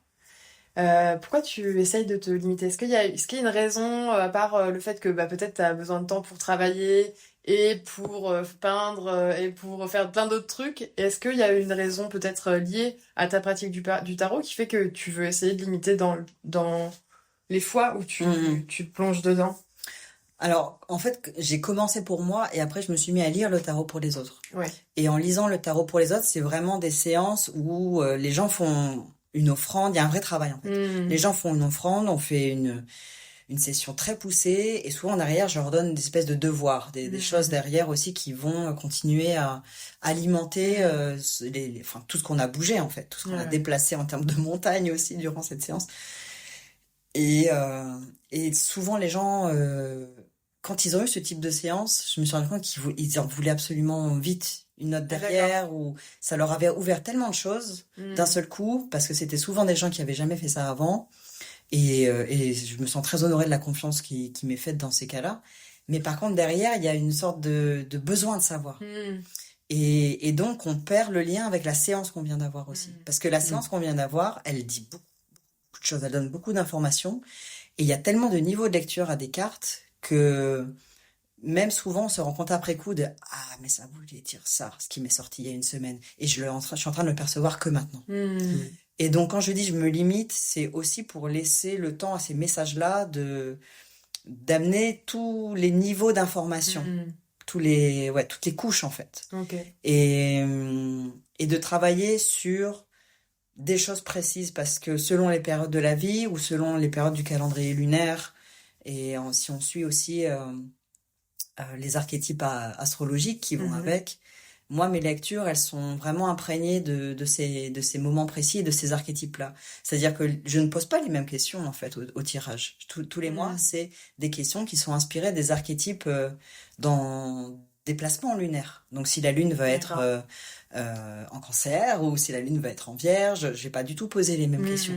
Pourquoi tu essayes de te limiter? Est-ce qu'il y a une raison, à part le fait que peut-être tu as besoin de temps pour travailler et pour peindre et pour faire plein d'autres trucs? Est-ce qu'il y a une raison peut-être liée à ta pratique du tarot qui fait que tu veux essayer de limiter dans les fois où tu te plonges dedans? Alors, en fait, j'ai commencé pour moi et après, je me suis mis à lire le tarot pour les autres. Ouais. Et en lisant le tarot pour les autres, c'est vraiment des séances où les gens font une offrande. Il y a un vrai travail, en fait. Les gens font une offrande, on fait une session très poussée et souvent derrière, je leur donne des espèces de devoirs, des choses derrière aussi qui vont continuer à alimenter enfin, tout ce qu'on a bougé, en fait, tout ce qu'on a déplacé en termes de montagne aussi durant cette séance. Et souvent, les gens... quand ils ont eu ce type de séance, je me suis rendu compte qu'ils en voulaient absolument vite une note derrière, ou ça leur avait ouvert tellement de choses d'un seul coup, parce que c'était souvent des gens qui avaient jamais fait ça avant, et je me sens très honorée de la confiance qui m'est faite dans ces cas-là. Mais par contre, derrière, il y a une sorte de besoin de savoir. Et donc, on perd le lien avec la séance qu'on vient d'avoir aussi. Parce que la séance qu'on vient d'avoir, elle dit beaucoup de choses, elle donne beaucoup d'informations, et il y a tellement de niveaux de lecture à des cartes que même souvent on se rend compte après coup de ah mais ça voulait dire ça, ce qui m'est sorti il y a une semaine et je suis en train de le percevoir que maintenant. Et donc quand je dis je me limite, c'est aussi pour laisser le temps à ces messages-là d'amener tous les niveaux d'information, toutes les couches en fait. Et de travailler sur des choses précises parce que selon les périodes de la vie ou selon les périodes du calendrier lunaire. Et si on suit aussi les archétypes astrologiques qui vont avec, moi, mes lectures, elles sont vraiment imprégnées de ces moments précis et de ces archétypes-là. C'est-à-dire que je ne pose pas les mêmes questions, en fait, au tirage. Tous les mois, c'est des questions qui sont inspirées des archétypes dans des placements lunaires. Donc, si la lune va être en cancer ou si la lune va être en vierge, je vais pas du tout poser les mêmes questions.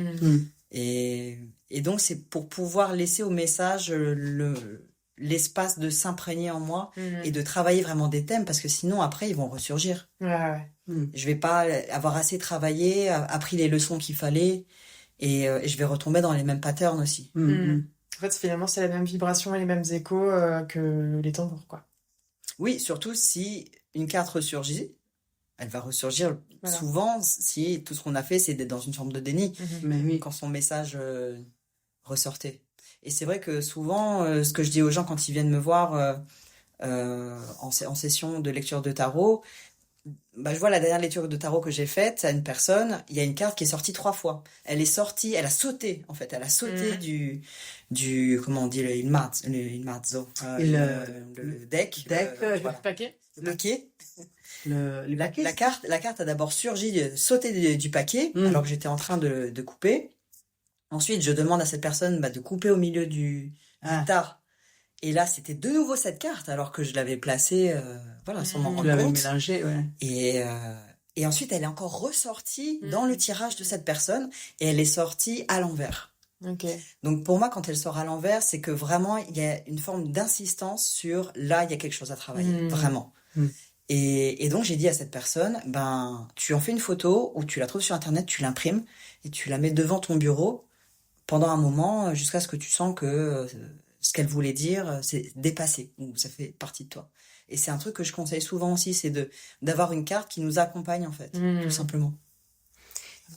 Et donc, c'est pour pouvoir laisser au message l'espace de s'imprégner en moi et de travailler vraiment des thèmes, parce que sinon, après, ils vont ressurgir. Je vais pas avoir assez travaillé, appris les leçons qu'il fallait, et je vais retomber dans les mêmes patterns aussi. En fait, finalement, c'est la même vibration et les mêmes échos que les tambours, quoi. Oui, surtout si une carte ressurgit, elle va ressurgir souvent si tout ce qu'on a fait, c'est d'être dans une forme de déni. Mais oui. Quand son message ressortait. Et c'est vrai que souvent, ce que je dis aux gens quand ils viennent me voir en session de lecture de tarot, je vois la dernière lecture de tarot que j'ai faite à une personne, il y a une carte qui est sortie 3 fois. Elle est sortie, elle a sauté, en fait. Elle a sauté du comment on dit, il mazzo, le deck. Le paquet. Le paquet. Le paquet. La carte a d'abord sauté du paquet, alors que j'étais en train de couper. Ensuite, je demande à cette personne de couper au milieu du tar. Et là, c'était de nouveau cette carte, alors que je l'avais placée, sans m'en rendre compte. Tu l'avais mélangée, ouais. Et ensuite, elle est encore ressortie dans le tirage de cette personne, et elle est sortie à l'envers. Donc, pour moi, quand elle sort à l'envers, c'est que vraiment, il y a une forme d'insistance sur, là, il y a quelque chose à travailler, vraiment. Et donc, j'ai dit à cette personne, tu en fais une photo, ou tu la trouves sur Internet, tu l'imprimes, et tu la mets devant ton bureau, pendant un moment, jusqu'à ce que tu sens que ce qu'elle voulait dire, c'est dépassé, ou ça fait partie de toi. Et c'est un truc que je conseille souvent aussi, c'est d'avoir une carte qui nous accompagne, en fait, tout simplement.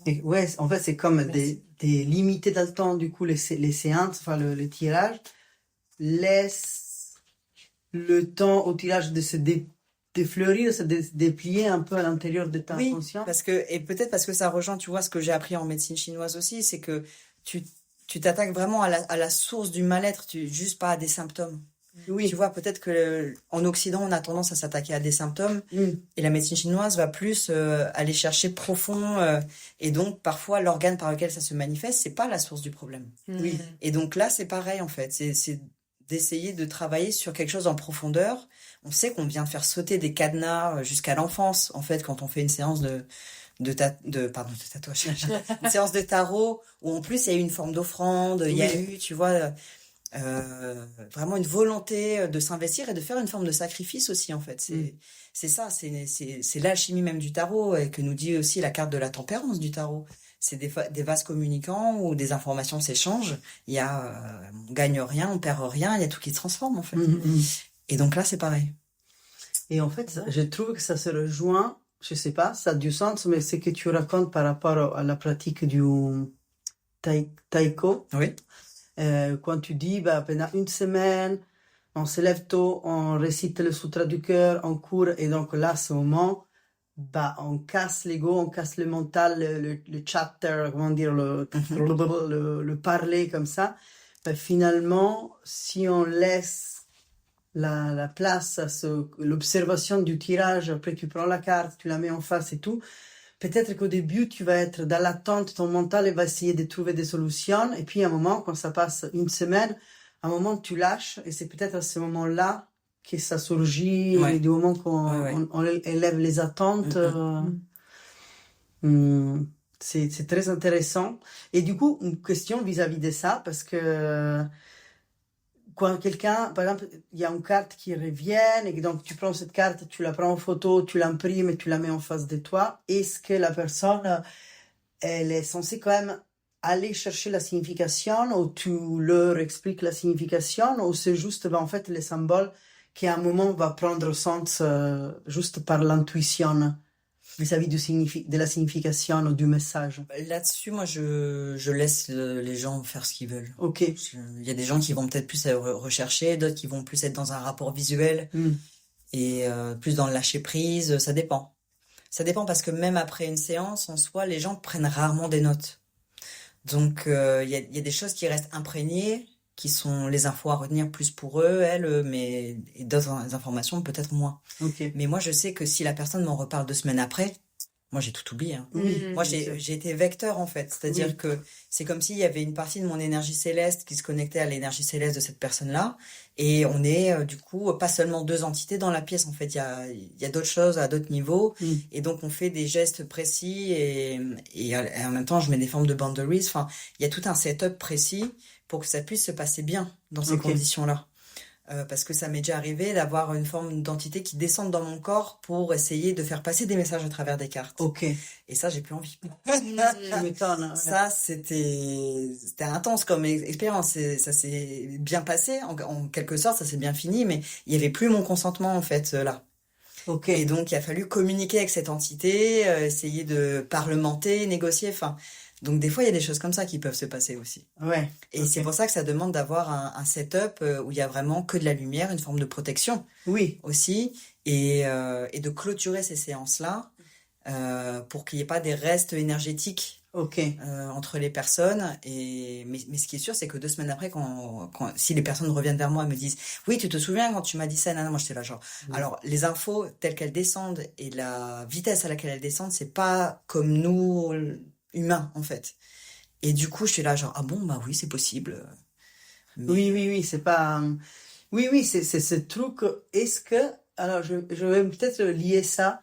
Et ouais, en fait, c'est comme des limités dans le temps, du coup, les séances, enfin, le tirage, laisse le temps au tirage de se défleurir, se déplier un peu à l'intérieur de ta conscience. Et peut-être parce que ça rejoint, tu vois, ce que j'ai appris en médecine chinoise aussi, c'est que tu t'attaques vraiment à la source du mal-être, juste pas à des symptômes. Tu vois, peut-être que en Occident, on a tendance à s'attaquer à des symptômes, et la médecine chinoise va plus aller chercher profond, et donc parfois l'organe par lequel ça se manifeste, c'est pas la source du problème. Et donc là, c'est pareil en fait, c'est d'essayer de travailler sur quelque chose en profondeur. On sait qu'on vient de faire sauter des cadenas jusqu'à l'enfance, en fait, quand on fait une séance de tatouage, une séance de tarot, où en plus il y a eu une forme d'offrande, il y a eu, tu vois, vraiment une volonté de s'investir et de faire une forme de sacrifice aussi, en fait. C'est ça, c'est l'alchimie même du tarot, et que nous dit aussi la carte de la tempérance du tarot. C'est des vases communicants où des informations s'échangent. Il y a, on gagne rien, on perd rien, il y a tout qui se transforme, en fait. Et donc là, c'est pareil. Et en fait, je trouve que ça se rejoint, je sais pas, ça a du sens, mais ce que tu racontes par rapport à la pratique du taiko. Oui. Quand tu dis, pendant une semaine, on se lève tôt, on récite le Sutra du cœur, on court, et donc là, à ce moment, bah, on casse l'ego, on casse le mental, le chatter, comment dire, le parler comme ça. Bah, finalement, si on laisse la place à l'observation du tirage, après tu prends la carte, tu la mets en face et tout, peut-être qu'au début, tu vas être dans l'attente, ton mental il va essayer de trouver des solutions, et puis à un moment, quand ça passe une semaine, à un moment, tu lâches, et c'est peut-être à ce moment-là que ça surgit, Ouais. et du moment qu'on Ouais. on élève les attentes, c'est très intéressant. Et du coup, une question vis-à-vis de ça, parce que quand quelqu'un, par exemple, il y a une carte qui revient, et donc tu prends cette carte, tu la prends en photo, tu l'imprimes et tu la mets en face de toi, est-ce que la personne, elle est censée quand même aller chercher la signification, ou tu leur expliques la signification, ou c'est juste, ben, en fait, les symboles qui à un moment va prendre sens juste par l'intuition vis-à-vis de la signification ou du message. Là-dessus, moi, je laisse les gens faire ce qu'ils veulent. Ok. Il y a des gens qui vont peut-être plus rechercher, d'autres qui vont plus être dans un rapport visuel et plus dans le lâcher prise. Ça dépend. Ça dépend parce que même après une séance, en soi, les gens prennent rarement des notes. Donc, il y a des choses qui restent imprégnées, qui sont les infos à retenir plus pour eux, elles, mais et d'autres informations peut-être moins. Ok. Mais moi, je sais que si la personne m'en reparle 2 semaines après, moi, j'ai tout oublié. Oui. Moi, bien sûr. j'ai été vecteur, en fait. C'est-à-dire Oui. que c'est comme s'il y avait une partie de mon énergie céleste qui se connectait à l'énergie céleste de cette personne-là. Et on est, du coup, pas seulement 2 entités dans la pièce. En fait, il y a d'autres choses à d'autres niveaux. Et donc, on fait des gestes précis et en même temps, je mets des formes de boundaries. Enfin, il y a tout un setup précis pour que ça puisse se passer bien dans ces Ok. conditions-là. Parce que ça m'est déjà arrivé d'avoir une forme d'entité qui descende dans mon corps pour essayer de faire passer des messages à travers des cartes. Ok. Et ça, j'ai plus envie. Tu m'étonnes. Ouais. Ça, c'était intense comme expérience. Ça s'est bien passé, en quelque sorte, ça s'est bien fini, mais il y avait plus mon consentement, en fait, là. Ok. Et donc, il a fallu communiquer avec cette entité, essayer de parlementer, négocier, enfin... Donc, des fois, il y a des choses comme ça qui peuvent se passer aussi. Ouais. Et Ok. c'est pour ça que ça demande d'avoir un setup où il y a vraiment que de la lumière, une forme de protection Oui. aussi, et de clôturer ces séances-là pour qu'il n'y ait pas des restes énergétiques Ok. entre les personnes. Mais ce qui est sûr, c'est que 2 semaines après, si les personnes reviennent vers moi et me disent « Oui, tu te souviens quand tu m'as dit ça ?» Moi, j'étais là genre... Alors, les infos telles qu'elles descendent et la vitesse à laquelle elles descendent, c'est pas comme nous, humains, en fait. Et du coup, je suis là genre « Ah bon, bah oui, c'est possible. » Mais... Oui, c'est pas... Oui, c'est ce truc. Est-ce que... Alors, je vais peut-être lier ça,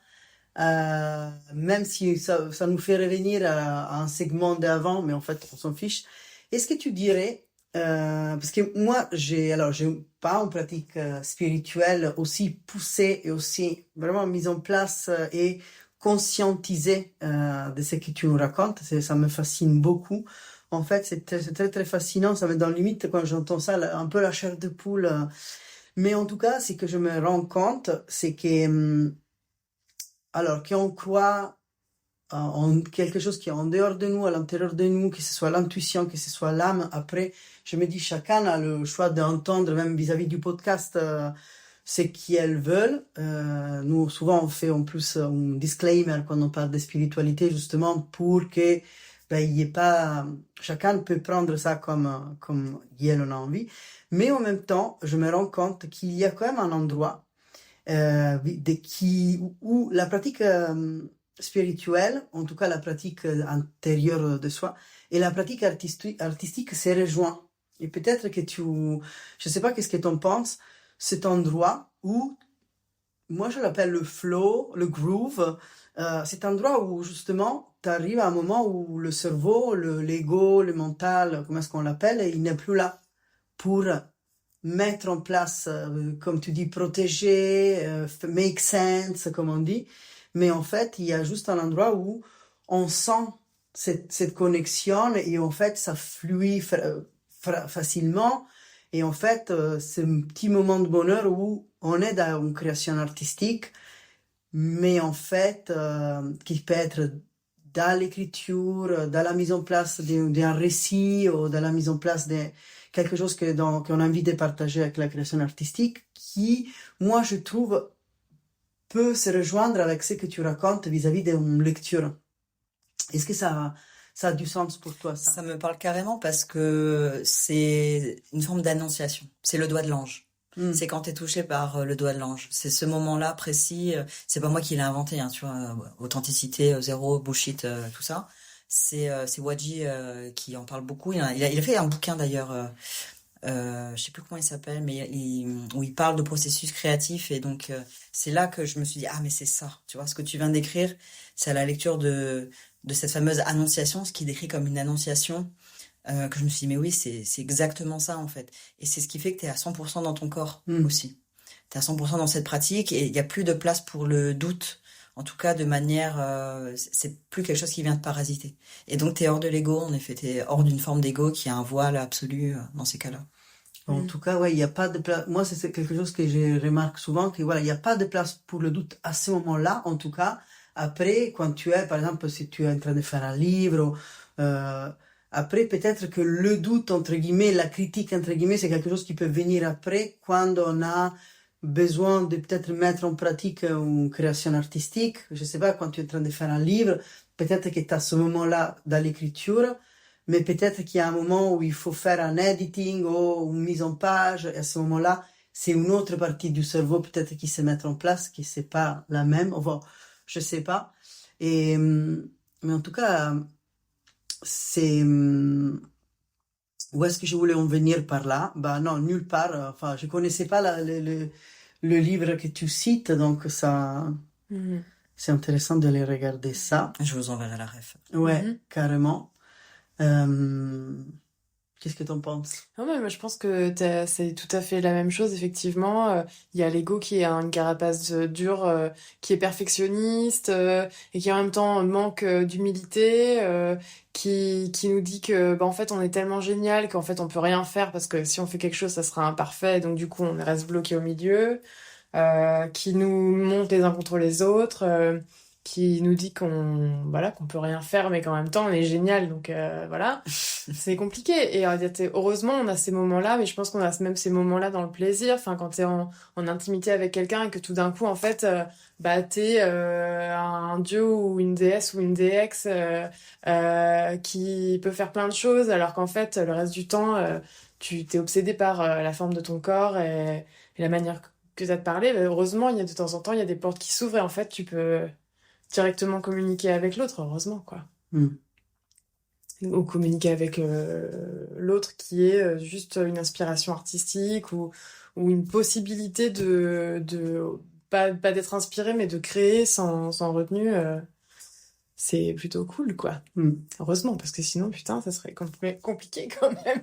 même si ça nous fait revenir à un segment d'avant, mais en fait, on s'en fiche. Est-ce que tu dirais... parce que moi, j'ai pas une pratique spirituelle aussi poussée et aussi vraiment mise en place et conscientisée de ce que tu nous racontes. Ça me fascine beaucoup. En fait, c'est très, très fascinant. Ça me donne limite quand j'entends ça, un peu la chair de poule. Mais en tout cas, ce que je me rends compte, c'est que, alors, qu'on croit en quelque chose qui est en dehors de nous, à l'intérieur de nous, que ce soit l'intuition, que ce soit l'âme. Après, je me dis, chacun a le choix d'entendre, même vis-à-vis du podcast, ce qu'elles veulent. Nous, souvent, on fait en plus un disclaimer quand on parle de spiritualité, justement, pour que il y ait pas... Chacun peut prendre ça comme il en a envie. Mais en même temps, je me rends compte qu'il y a quand même un endroit où la pratique spirituelle, en tout cas la pratique intérieure de soi, et la pratique artistique se rejoint. Et peut-être que je sais pas qu'est-ce que tu en penses, cet endroit où, moi je l'appelle le flow, le groove, cet endroit où justement tu arrives à un moment où le cerveau, l'ego, le mental, comment est-ce qu'on l'appelle, il n'est plus là pour mettre en place, comme tu dis, protéger, make sense, comme on dit. Mais en fait, il y a juste un endroit où on sent cette connexion et en fait, ça fluide facilement. Et en fait, c'est un petit moment de bonheur où on est dans une création artistique, mais en fait, qui peut être dans l'écriture, dans la mise en place d'un récit ou dans la mise en place de quelque chose qu'on a envie de partager avec la création artistique, qui, moi, je trouve, peut se rejoindre avec ce que tu racontes vis-à-vis d'une lecture. Est-ce que ça a du sens pour toi, ça? Ça me parle carrément parce que c'est une forme d'annonciation. C'est le doigt de l'ange. C'est quand t'es touché par le doigt de l'ange. C'est ce moment-là précis. C'est pas moi qui l'ai inventé, hein, tu vois. Authenticité, zéro, bullshit, tout ça. C'est Wadji qui en parle beaucoup. Il a fait un bouquin d'ailleurs. Je sais plus comment il s'appelle, mais où il parle de processus créatif. Et donc c'est là que je me suis dit mais c'est ça. Tu vois, ce que tu viens d'écrire, c'est à la lecture de cette fameuse annonciation, ce qui est décrit comme une annonciation. Que je me suis dit, mais oui, c'est exactement ça, en fait. Et c'est ce qui fait que t'es à 100% dans ton corps aussi. T'es à 100% dans cette pratique et il n'y a plus de place pour le doute. En tout cas, de manière, c'est plus quelque chose qui vient te parasiter. Et donc, t'es hors de l'ego, en effet. T'es hors d'une forme d'ego qui a un voile absolu dans ces cas-là. En tout cas, ouais, il n'y a pas de place. Moi, c'est quelque chose que je remarque souvent, que voilà, il n'y a pas de place pour le doute à ce moment-là, en tout cas. Après, quand tu es, par exemple, si tu es en train de faire un livre, après, peut-être que le doute, entre guillemets, la critique, entre guillemets, c'est quelque chose qui peut venir après, quand on a besoin de peut-être mettre en pratique une création artistique. Je sais pas, quand tu es en train de faire un livre, peut-être que tu as ce moment-là dans l'écriture, mais peut-être qu'il y a un moment où il faut faire un editing ou une mise en page, et à ce moment-là, c'est une autre partie du cerveau peut-être qui se met en place, qui c'est pas la même, enfin, je sais pas. Et, mais en tout cas, c'est où est-ce que je voulais en venir par là? Bah non, nulle part. Enfin, je connaissais pas le livre que tu cites, donc ça, c'est intéressant de les regarder ça. Je vous enverrai la ref. Ouais, carrément. Qu'est-ce que t'en penses? Non, mais moi, je pense que c'est tout à fait la même chose, effectivement. Il y a l'ego qui a une carapace dure, qui est perfectionniste, et qui en même temps manque d'humilité, qui nous dit que, en fait, on est tellement génial qu'en fait, on peut rien faire parce que si on fait quelque chose, ça sera imparfait, donc du coup, on reste bloqué au milieu, qui nous monte les uns contre les autres, qui nous dit qu'on peut rien faire mais qu'en même temps on est génial, donc voilà, c'est compliqué. Et heureusement on a ces moments-là, mais je pense qu'on a même ces moments-là dans le plaisir, enfin quand t'es en intimité avec quelqu'un et que tout d'un coup en fait t'es un dieu ou une déesse ou une déesse qui peut faire plein de choses, alors qu'en fait le reste du temps tu t'es obsédé par la forme de ton corps et la manière que t'as de parler. Heureusement il y a de temps en temps il y a des portes qui s'ouvrent et en fait tu peux directement communiquer avec l'autre, heureusement, quoi. Ou communiquer avec l'autre qui est juste une inspiration artistique ou une possibilité de pas d'être inspiré, mais de créer sans retenue. C'est plutôt cool, quoi. Heureusement, parce que sinon, putain, ça serait compliqué quand même.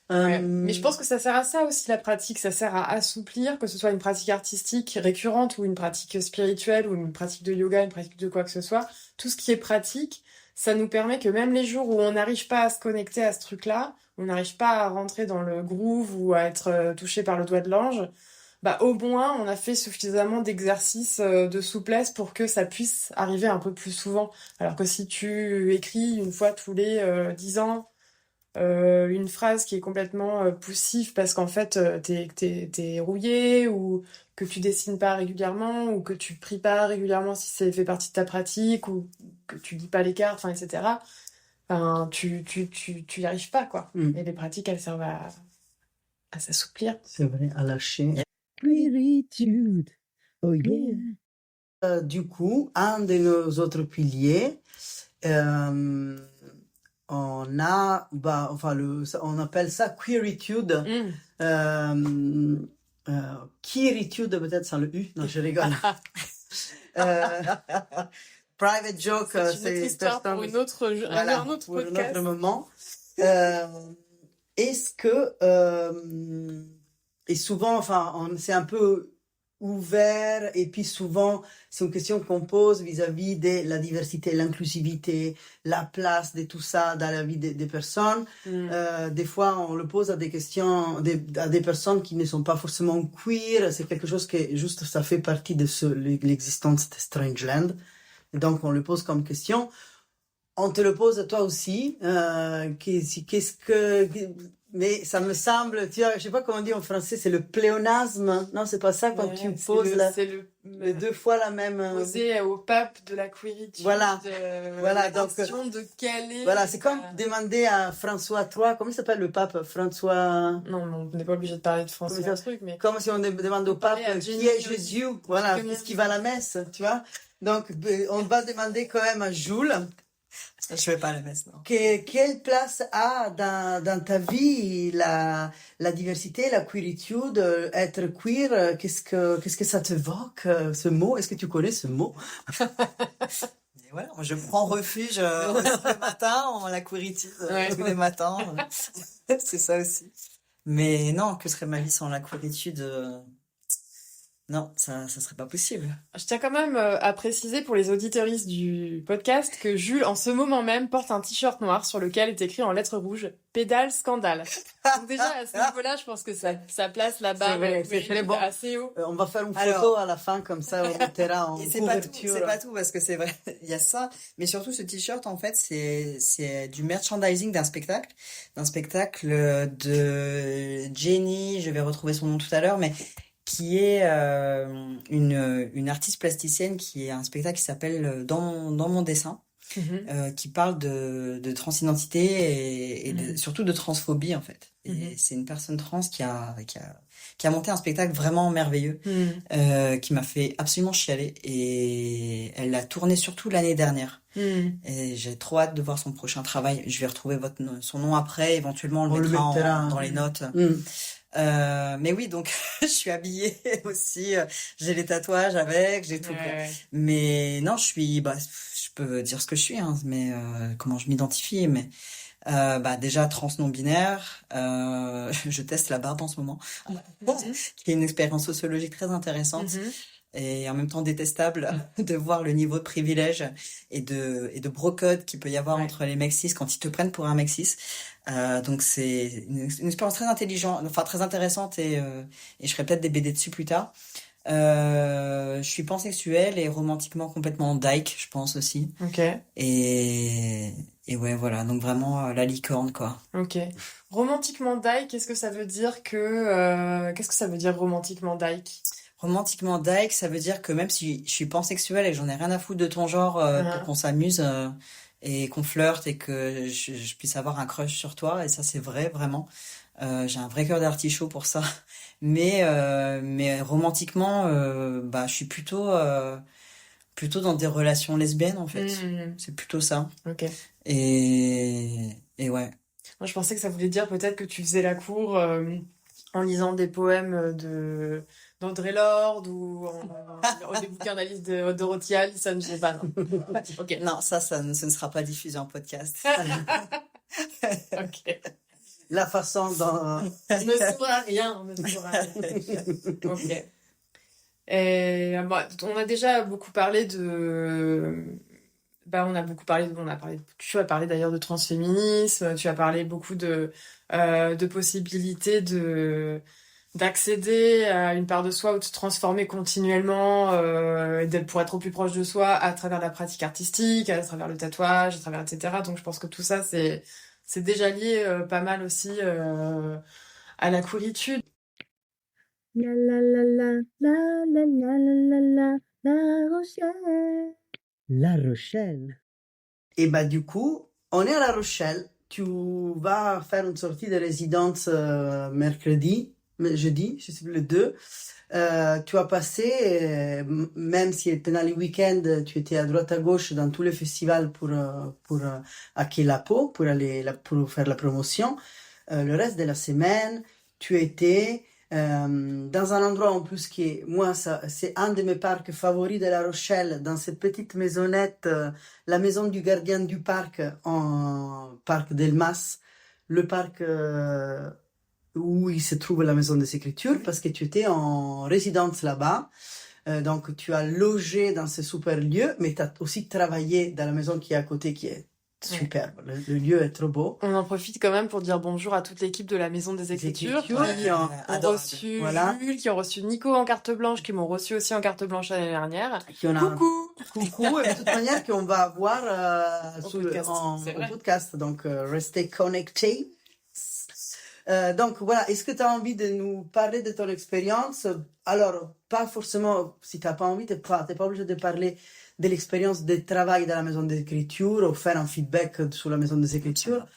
Ouais. Mais je pense que ça sert à ça aussi, la pratique. Ça sert à assouplir, que ce soit une pratique artistique récurrente ou une pratique spirituelle ou une pratique de yoga, une pratique de quoi que ce soit. Tout ce qui est pratique, ça nous permet que même les jours où on n'arrive pas à se connecter à ce truc-là, on n'arrive pas à rentrer dans le groove ou à être touché par le doigt de l'ange, au moins on a fait suffisamment d'exercices de souplesse pour que ça puisse arriver un peu plus souvent. Alors que si tu écris une fois tous les 10 ans, une phrase qui est complètement poussive parce qu'en fait t'es rouillé, ou que tu dessines pas régulièrement, ou que tu pries pas régulièrement si ça fait partie de ta pratique, ou que tu lis pas les cartes, enfin etc. Enfin, tu y arrives pas, quoi. Et les pratiques, elles servent à s'assouplir. C'est vrai, à lâcher. Gratitude. Oh yeah. Du coup, un de nos autres piliers, on a, on appelle ça queeritude. Queeritude, peut-être sans le U. Non, je rigole. Private joke, c'est une autre histoire pour un autre pour podcast. Un autre moment. Est-ce que, et souvent, c'est un peu ouvert, et puis souvent c'est une question qu'on pose vis-à-vis de la diversité, l'inclusivité, la place de tout ça dans la vie des personnes. Des fois on le pose à des questions, à des personnes qui ne sont pas forcément queer. C'est quelque chose que juste ça fait partie de l'existence de Strangeland, Donc, on le pose comme question. On te le pose à toi aussi. Qu'est-ce que... Mais ça me semble, tu vois, je sais pas comment on dit en français, c'est le pléonasme. Non, c'est pas ça quand tu poses les deux fois la même. Poser au pape de la queeritude. Voilà. La Donc, question de quel est. voilà, c'est comme demander à François III, comment il s'appelle le pape? François. Non, on n'est pas obligé de parler de François Comment truc, mais. Comme si on demande au pape qui est Jésus. Voilà, est-ce qu'il va à la messe, tu vois? Donc, on va demander quand même à Jules. Je vais pas à la messe, non. Quelle place a dans ta vie la diversité, la queeritude, être queer, qu'est-ce que ça t'évoque, ce mot? Est-ce que tu connais ce mot? Et voilà, je prends refuge le matin en la queeritude, tous les matins. C'est ça aussi. Mais non, que serait ma vie sans la queeritude? Non, ça serait pas possible. Je tiens quand même à préciser pour les auditeuristes du podcast que Jules, en ce moment même, porte un t-shirt noir sur lequel est écrit en lettres rouges « Pédale scandale ». Donc déjà, à ce niveau-là, je pense que ça place la barre C'est bon. assez haut. On va faire une photo à la fin, comme ça, on mettra en couverture. C'est pas tout, parce que c'est vrai, il y a ça. Mais surtout, ce t-shirt, en fait, c'est du merchandising d'un spectacle de Jenny, je vais retrouver son nom tout à l'heure, mais qui est une artiste plasticienne qui est un spectacle qui s'appelle Dans mon dessin, qui parle de transidentité et surtout de transphobie en fait. Et c'est une personne trans qui a monté un spectacle vraiment merveilleux, qui m'a fait absolument chialer, et elle l'a tourné surtout l'année dernière. Et j'ai trop hâte de voir son prochain travail. Je vais retrouver son nom après, éventuellement on le mettra dans les notes. Mais oui, donc je suis habillée aussi, j'ai les tatouages avec, j'ai tout. Mais non, je peux dire ce que je suis, hein, mais comment je m'identifie, mais déjà trans non binaire, je teste la barbe en ce moment, qui est une expérience sociologique très intéressante. Et en même temps détestable de voir le niveau de privilège et de brocode qu'il peut y avoir entre les mecs cis quand ils te prennent pour un mec cis. Donc c'est une expérience très intelligente, enfin très intéressante, et je ferai peut-être des BD dessus plus tard. Je suis pansexuelle et romantiquement complètement dyke, je pense aussi. Ok. Et ouais, voilà, donc vraiment la licorne, quoi. Ok. Romantiquement dyke, qu'est-ce que ça veut dire romantiquement dyke? Romantiquement dyke, ça veut dire que même si je suis pansexuelle et que j'en ai rien à foutre de ton genre, pour qu'on s'amuse et qu'on flirte et que je puisse avoir un crush sur toi, et ça c'est vrai, vraiment. J'ai un vrai cœur d'artichaut pour ça. Mais romantiquement, je suis plutôt dans des relations lesbiennes en fait. C'est plutôt ça. Ok. Et ouais. Moi je pensais que ça voulait dire peut-être que tu faisais la cour en lisant des poèmes d'Audre Lorde ou des bouquins d'Alice de Dorothy Allison, je sais pas. Non. Ok. Non, ce ne sera pas diffusé en podcast. Ok. La façon dont... On ne saura rien. Ok. Et, on a déjà beaucoup parlé tu as parlé d'ailleurs de transféminisme, tu as parlé beaucoup de possibilités d'accéder à une part de soi ou de se transformer continuellement, pour être au plus proche de soi à travers la pratique artistique, à travers le tatouage, à travers etc. Donc je pense que tout ça c'est déjà lié pas mal aussi à la queeritude. La la la la la la la la la La Rochelle. La Rochelle. Et du coup, on est à La Rochelle. Tu vas faire une sortie de résidence jeudi, je sais plus, le 2. Tu as passé, même si pendant les week-ends, tu étais à droite à gauche dans tous les festivals pour Akilapo, pour faire la promotion. Le reste de la semaine, tu étais dans un endroit en plus qui est, moi, c'est un de mes parcs favoris de La Rochelle, dans cette petite maisonnette, la maison du gardien du parc, en parc d'Elmas, le parc où il se trouve la maison des écritures, parce que tu étais en résidence là-bas. Donc tu as logé dans ce super lieu, mais tu as aussi travaillé dans la maison qui est à côté, qui est superbe. Le lieu est trop beau. On en profite quand même pour dire bonjour à toute l'équipe de la Maison des Écritures qui qui ont- ont adorable. reçu Voilà. Jules, qui ont reçu Nico en carte blanche, qui m'ont reçu aussi en carte blanche l'année dernière. qui ont un Coucou! coucou, et de toute manière qu'on va avoir Au sur podcast, c'est au vrai. podcast. Donc, restez connectés. Donc, voilà. Est-ce que tu as envie de nous parler de ton expérience? Alors, pas forcément, si tu n'as pas envie, tu n'es pas obligé de parler de l'expérience de travail dans la maison d'écriture ou faire un feedback sur la maison des écritures,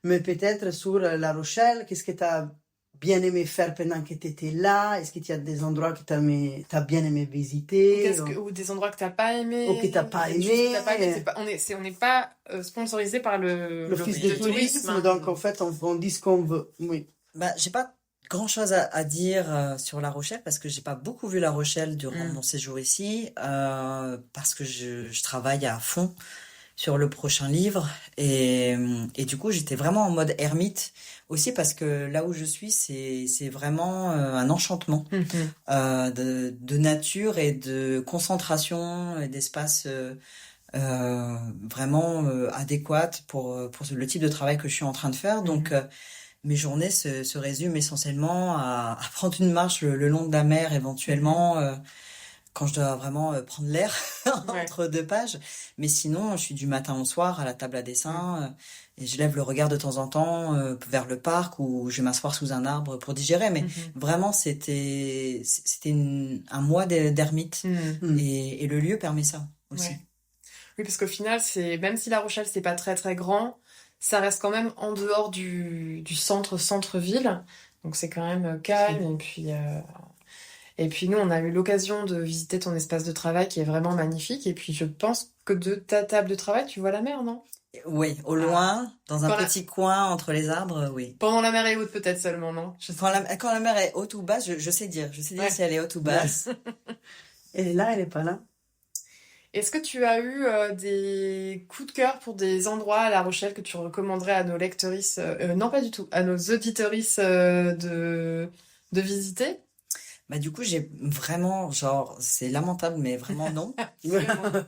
mais peut-être sur La Rochelle. Qu'est-ce que tu as bien aimé faire pendant que tu étais là? Est-ce qu'il y a des endroits que tu as bien aimé visiter? Ou des endroits que t'as pas aimé. Ou que t'as pas des choses aimé. que t'as pas aimé. On n'est pas sponsorisé par L'office le de tourisme, hein. donc en fait, on dit ce qu'on veut. Oui. Bah, j'ai pas grand-chose à dire sur La Rochelle parce que j'ai pas beaucoup vu La Rochelle durant mon séjour ici parce que je travaille à fond sur le prochain livre et du coup j'étais vraiment en mode ermite aussi parce que là où je suis c'est vraiment un enchantement de nature et de concentration et d'espace vraiment adéquat pour le type de travail que je suis en train de faire. Donc mes journées se résument essentiellement à prendre une marche le long de la mer éventuellement quand je dois vraiment prendre l'air entre deux pages. Mais sinon, je suis du matin au soir à la table à dessin et je lève le regard de temps en temps vers le parc ou je vais m'asseoir sous un arbre pour digérer. Mais vraiment, c'était un mois d'ermite et le lieu permet ça aussi. Ouais. Oui, parce qu'au final, même si La Rochelle, c'est pas très très grand, ça reste quand même en dehors du centre-ville. Donc c'est quand même calme. Et puis nous, on a eu l'occasion de visiter ton espace de travail qui est vraiment magnifique. Et puis je pense que de ta table de travail, tu vois la mer, non? Oui, au loin, dans un petit coin entre les arbres, oui. Pendant la mer est haute peut-être seulement, non? Quand la mer est haute ou basse, je sais dire. Je sais dire si elle est haute ou basse. Elle est là, elle est pas là. Est-ce que tu as eu des coups de cœur pour des endroits à La Rochelle que tu recommanderais à nos lectrices, non pas du tout, à nos auditrices de visiter? Bah du coup j'ai vraiment c'est lamentable mais vraiment non.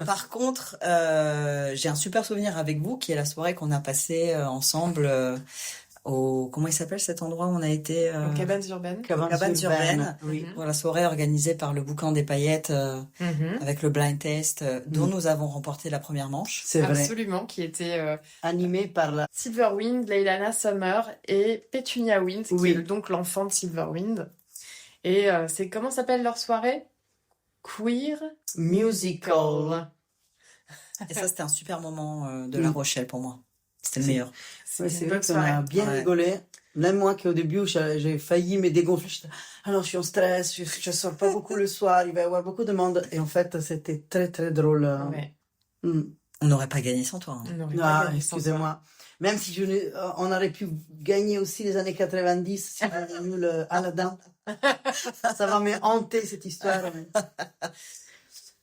Par contre j'ai un super souvenir avec vous qui est la soirée qu'on a passée ensemble comment il s'appelle cet endroit où on a été Aux Cabanes Urbaines. Cabanes Urbaines. Oui. Pour la soirée organisée par le Boucan des Paillettes avec le blind test dont nous avons remporté la première manche. C'est vrai. Absolument, qui était Animé par la... Silverwind, Leilana Summer et Petunia Wind, qui est donc l'enfant de Silverwind. Et comment s'appelle leur soirée? Queer Musical. Et ça c'était un super moment de La Rochelle pour moi. C'était le meilleur. Ouais, c'est vrai bonne qu'on a soirée. bien rigolé. Même moi qui au début j'ai failli me dégonfler. J'étais, alors je suis en stress, je sors pas beaucoup le soir, il va y avoir beaucoup de monde. Et en fait c'était très très drôle. Ouais. On n'aurait pas gagné sans toi. Hein. On n'aurait pas Ah, gagné sans excusez-moi. Même si on aurait pu gagner aussi les années 90 si on avait eu le Aladdin. Ça va me hanter cette histoire. Mais...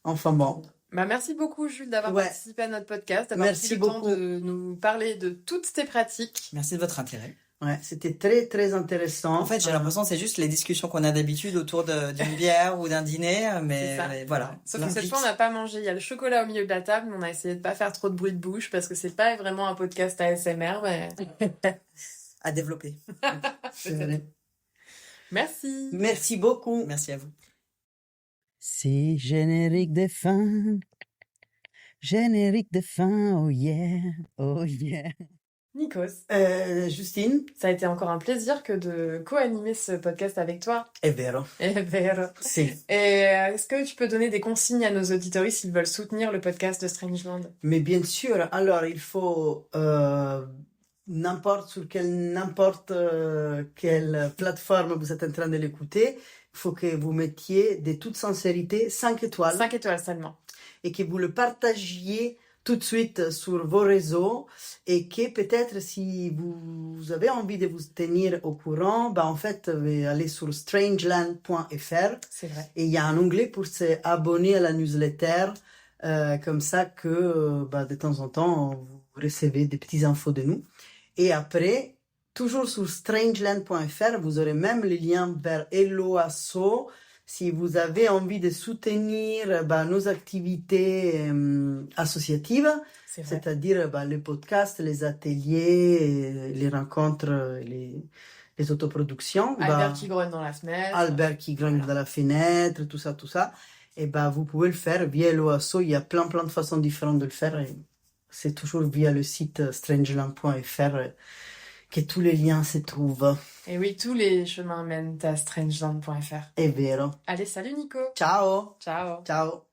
Enfin bon. Bah, merci beaucoup Jules d'avoir participé à notre podcast, d'avoir Merci pris le beaucoup. temps de nous parler de toutes tes pratiques. Merci de votre intérêt. Ouais, c'était très très intéressant. En fait, j'ai l'impression que c'est juste les discussions qu'on a d'habitude autour d'une bière ou d'un dîner, mais voilà. Sauf que cette fois, on n'a pas mangé. Il y a le chocolat au milieu de la table, mais on a essayé de pas faire trop de bruit de bouche parce que c'est pas vraiment un podcast ASMR, mais... à développer. C'est vrai. Merci. Merci beaucoup. Merci à vous. C'est générique de fin. Générique de fin, oh yeah, oh yeah. Nikos, Justine. ça a été encore un plaisir que de co-animer ce podcast avec toi. È vero. È vero. Si. Et est-ce que tu peux donner des consignes à nos auditeurs s'ils veulent soutenir le podcast de Strangeland? Mais bien sûr, alors il faut n'importe quelle plateforme vous êtes en train de l'écouter, il faut que vous mettiez de toute sincérité 5 étoiles 5 étoiles seulement. et que vous le partagiez tout de suite sur vos réseaux et que peut-être si vous avez envie de vous tenir au courant, bah en fait, allez sur strangeland.fr C'est vrai. et il y a un onglet pour s'abonner à la newsletter, comme ça que de temps en temps, vous recevez des petites infos de nous. Et après, toujours sur strangeland.fr, vous aurez même les liens vers Hello Asso, si vous avez envie de soutenir nos activités associatives, C'est vrai. c'est-à-dire les podcasts, les ateliers, les rencontres, les autoproductions, Albert qui grogne dans la fenêtre. Albert qui grogne Voilà. dans la fenêtre, tout ça, et vous pouvez le faire via l'OASO. Il y a plein de façons différentes de le faire. Et c'est toujours via le site strangeland.fr que tous les liens se trouvent. Et oui, tous les chemins mènent à strangeland.fr. È vero. Allez, salut Nico. Ciao! Ciao. Ciao!